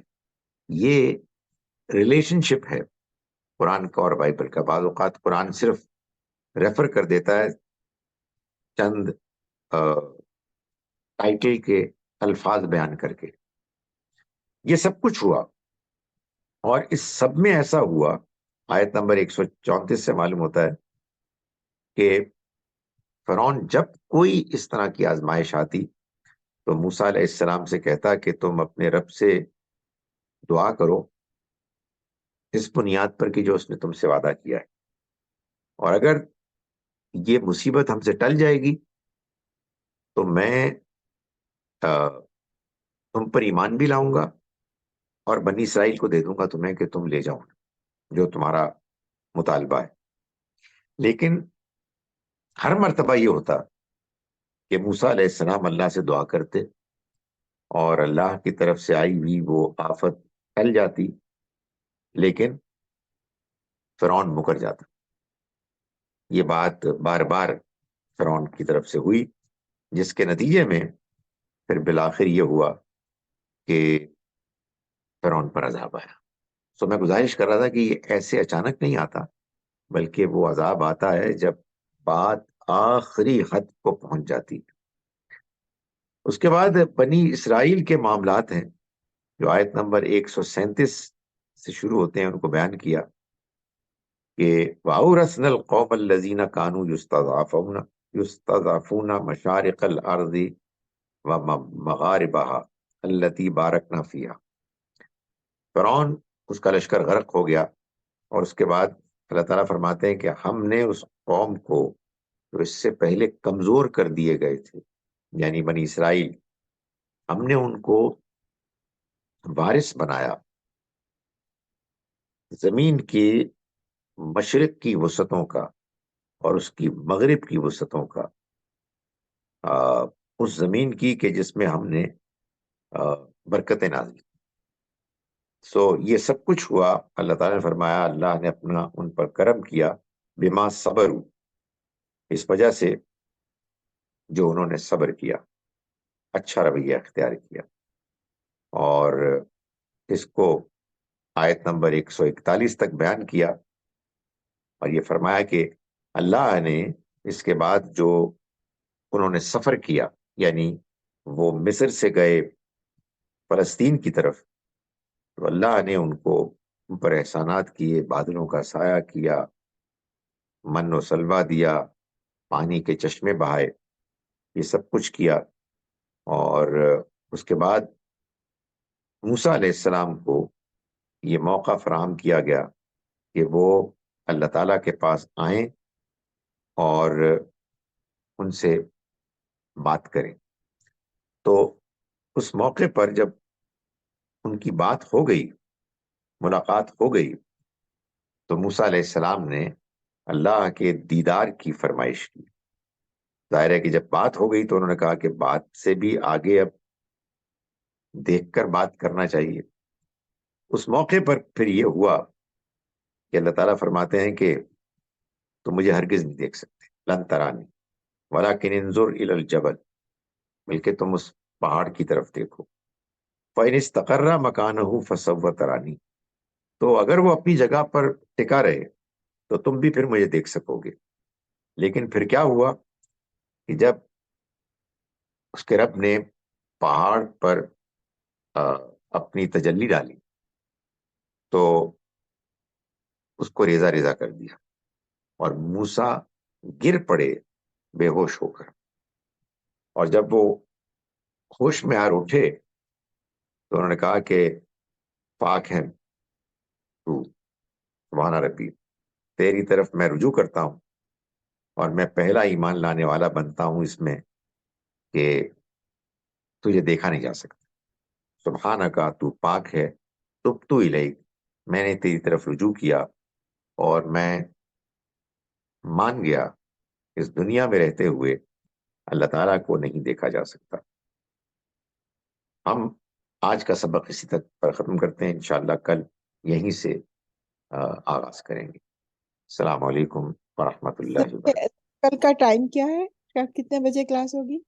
یہ ریلیشن شپ ہے قرآن کا اور بائبل کا۔ بعض اوقات قرآن صرف ریفر کر دیتا ہے چند ٹائٹل کے الفاظ بیان کر کے۔ یہ سب کچھ ہوا، اور اس سب میں ایسا ہوا، آیت نمبر 134 سے معلوم ہوتا ہے کہ فرعون جب کوئی اس طرح کی آزمائش آتی تو موسیٰ علیہ السلام سے کہتا کہ تم اپنے رب سے دعا کرو اس بنیاد پر کہ جو اس نے تم سے وعدہ کیا ہے، اور اگر یہ مصیبت ہم سے ٹل جائے گی تو میں تم پر ایمان بھی لاؤں گا اور بنی اسرائیل کو دے دوں گا تمہیں کہ تم لے جاؤ جو تمہارا مطالبہ ہے۔ لیکن ہر مرتبہ یہ ہوتا کہ موسیٰ علیہ السلام اللہ سے دعا کرتے اور اللہ کی طرف سے آئی ہوئی وہ آفت ٹل جاتی، لیکن فرعون مکر جاتا۔ یہ بات بار بار فرعون کی طرف سے ہوئی، جس کے نتیجے میں پھر بالآخر یہ ہوا کہ فرعون پر عذاب آیا۔ سو میں گزارش کر رہا تھا کہ یہ ایسے اچانک نہیں آتا، بلکہ وہ عذاب آتا ہے جب بات آخری حد کو پہنچ جاتی۔ اس کے بعد بنی اسرائیل کے معاملات ہیں جو آیت نمبر 137 سے شروع ہوتے ہیں، ان کو بیان کیا کہ وَأَوْرَثْنَا الْقَوْمَ الَّذِينَ كَانُوا يُسْتَضْعَفُونَ مَشَارِقَ الْأَرْضِ وَمَغَارِبَهَا الَّتِي بَارَكْنَا فِيهَا۔ فرعون اس کا لشکر غرق ہو گیا، اور اس کے بعد اللہ تعالیٰ فرماتے ہیں کہ ہم نے اس قوم کو جو اس سے پہلے کمزور کر دیے گئے تھے، یعنی بنی اسرائیل، ہم نے ان کو وارث بنایا زمین کی مشرق کی وسعتوں کا اور اس کی مغرب کی وسعتوں کا، اس زمین کی کہ جس میں ہم نے برکتیں نازل کی۔ سو یہ سب کچھ ہوا، اللہ تعالیٰ نے فرمایا اللہ نے اپنا ان پر کرم کیا، بما صبر، اس وجہ سے جو انہوں نے صبر کیا، اچھا رویہ اختیار کیا۔ اور اس کو آیت نمبر 141 تک بیان کیا، اور یہ فرمایا کہ اللہ نے اس کے بعد جو انہوں نے سفر کیا، یعنی وہ مصر سے گئے فلسطین کی طرف، تو اللہ نے ان کو ان پر احسانات کیے، بادلوں کا سایہ کیا، من و سلوہ دیا، پانی کے چشمے بہائے، یہ سب کچھ کیا۔ اور اس کے بعد موسیٰ علیہ السلام کو یہ موقع فراہم کیا گیا کہ وہ اللہ تعالیٰ کے پاس آئیں اور ان سے بات کریں. تو اس موقع پر جب ان کی بات ہو گئی، ملاقات ہو گئی، تو موسیٰ علیہ السلام نے اللہ کے دیدار کی فرمائش کی. ظاہر ہے کہ جب بات ہو گئی تو انہوں نے کہا کہ بات سے بھی آگے اب دیکھ کر بات کرنا چاہیے. اس موقع پر پھر یہ ہوا کہ اللہ تعالیٰ فرماتے ہیں کہ تم مجھے ہرگز نہیں دیکھ سکتے، لن ترانی ولکن انظر الی الجبل، بلکہ تم اس پہاڑ کی طرف دیکھو. فإن استقر مکانہ فسوف ترانی، تو اگر وہ اپنی جگہ پر ٹکا رہے تو تم بھی پھر مجھے دیکھ سکو گے. لیکن پھر کیا ہوا کہ جب اس کے رب نے پہاڑ پر اپنی تجلی ڈالی تو اس کو ریزہ ریزہ کر دیا، اور موسیٰ گر پڑے بے ہوش ہو کر. اور جب وہ ہوش میں آر اٹھے تو انہوں نے کہا کہ پاک ہے تو، سبحان ربی، تیری طرف میں رجوع کرتا ہوں اور میں پہلا ایمان لانے والا بنتا ہوں اس میں کہ تجھے دیکھا نہیں جا سکتا. سبحانکا، تو پاک ہے، تبت الیک، میں نے تیری طرف رجوع کیا اور میں مان گیا اس دنیا میں رہتے ہوئے اللہ تعالیٰ کو نہیں دیکھا جا سکتا. ہم آج کا سبق اسی تک پر ختم کرتے ہیں، انشاءاللہ کل یہیں سے آغاز کریں گے. السلام علیکم ورحمۃ اللہ وبرکاتہ. کل کا ٹائم کیا ہے؟ کتنے بجے کلاس ہوگی؟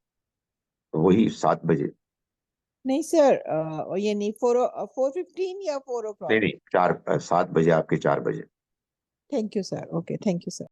وہی 7 بجے. نہیں سر، یعنی 4:15 یا 4 o'clock؟ نہیں 7 بجے، آپ کے 4 بجے. Thank you sir. Okay, thank you sir.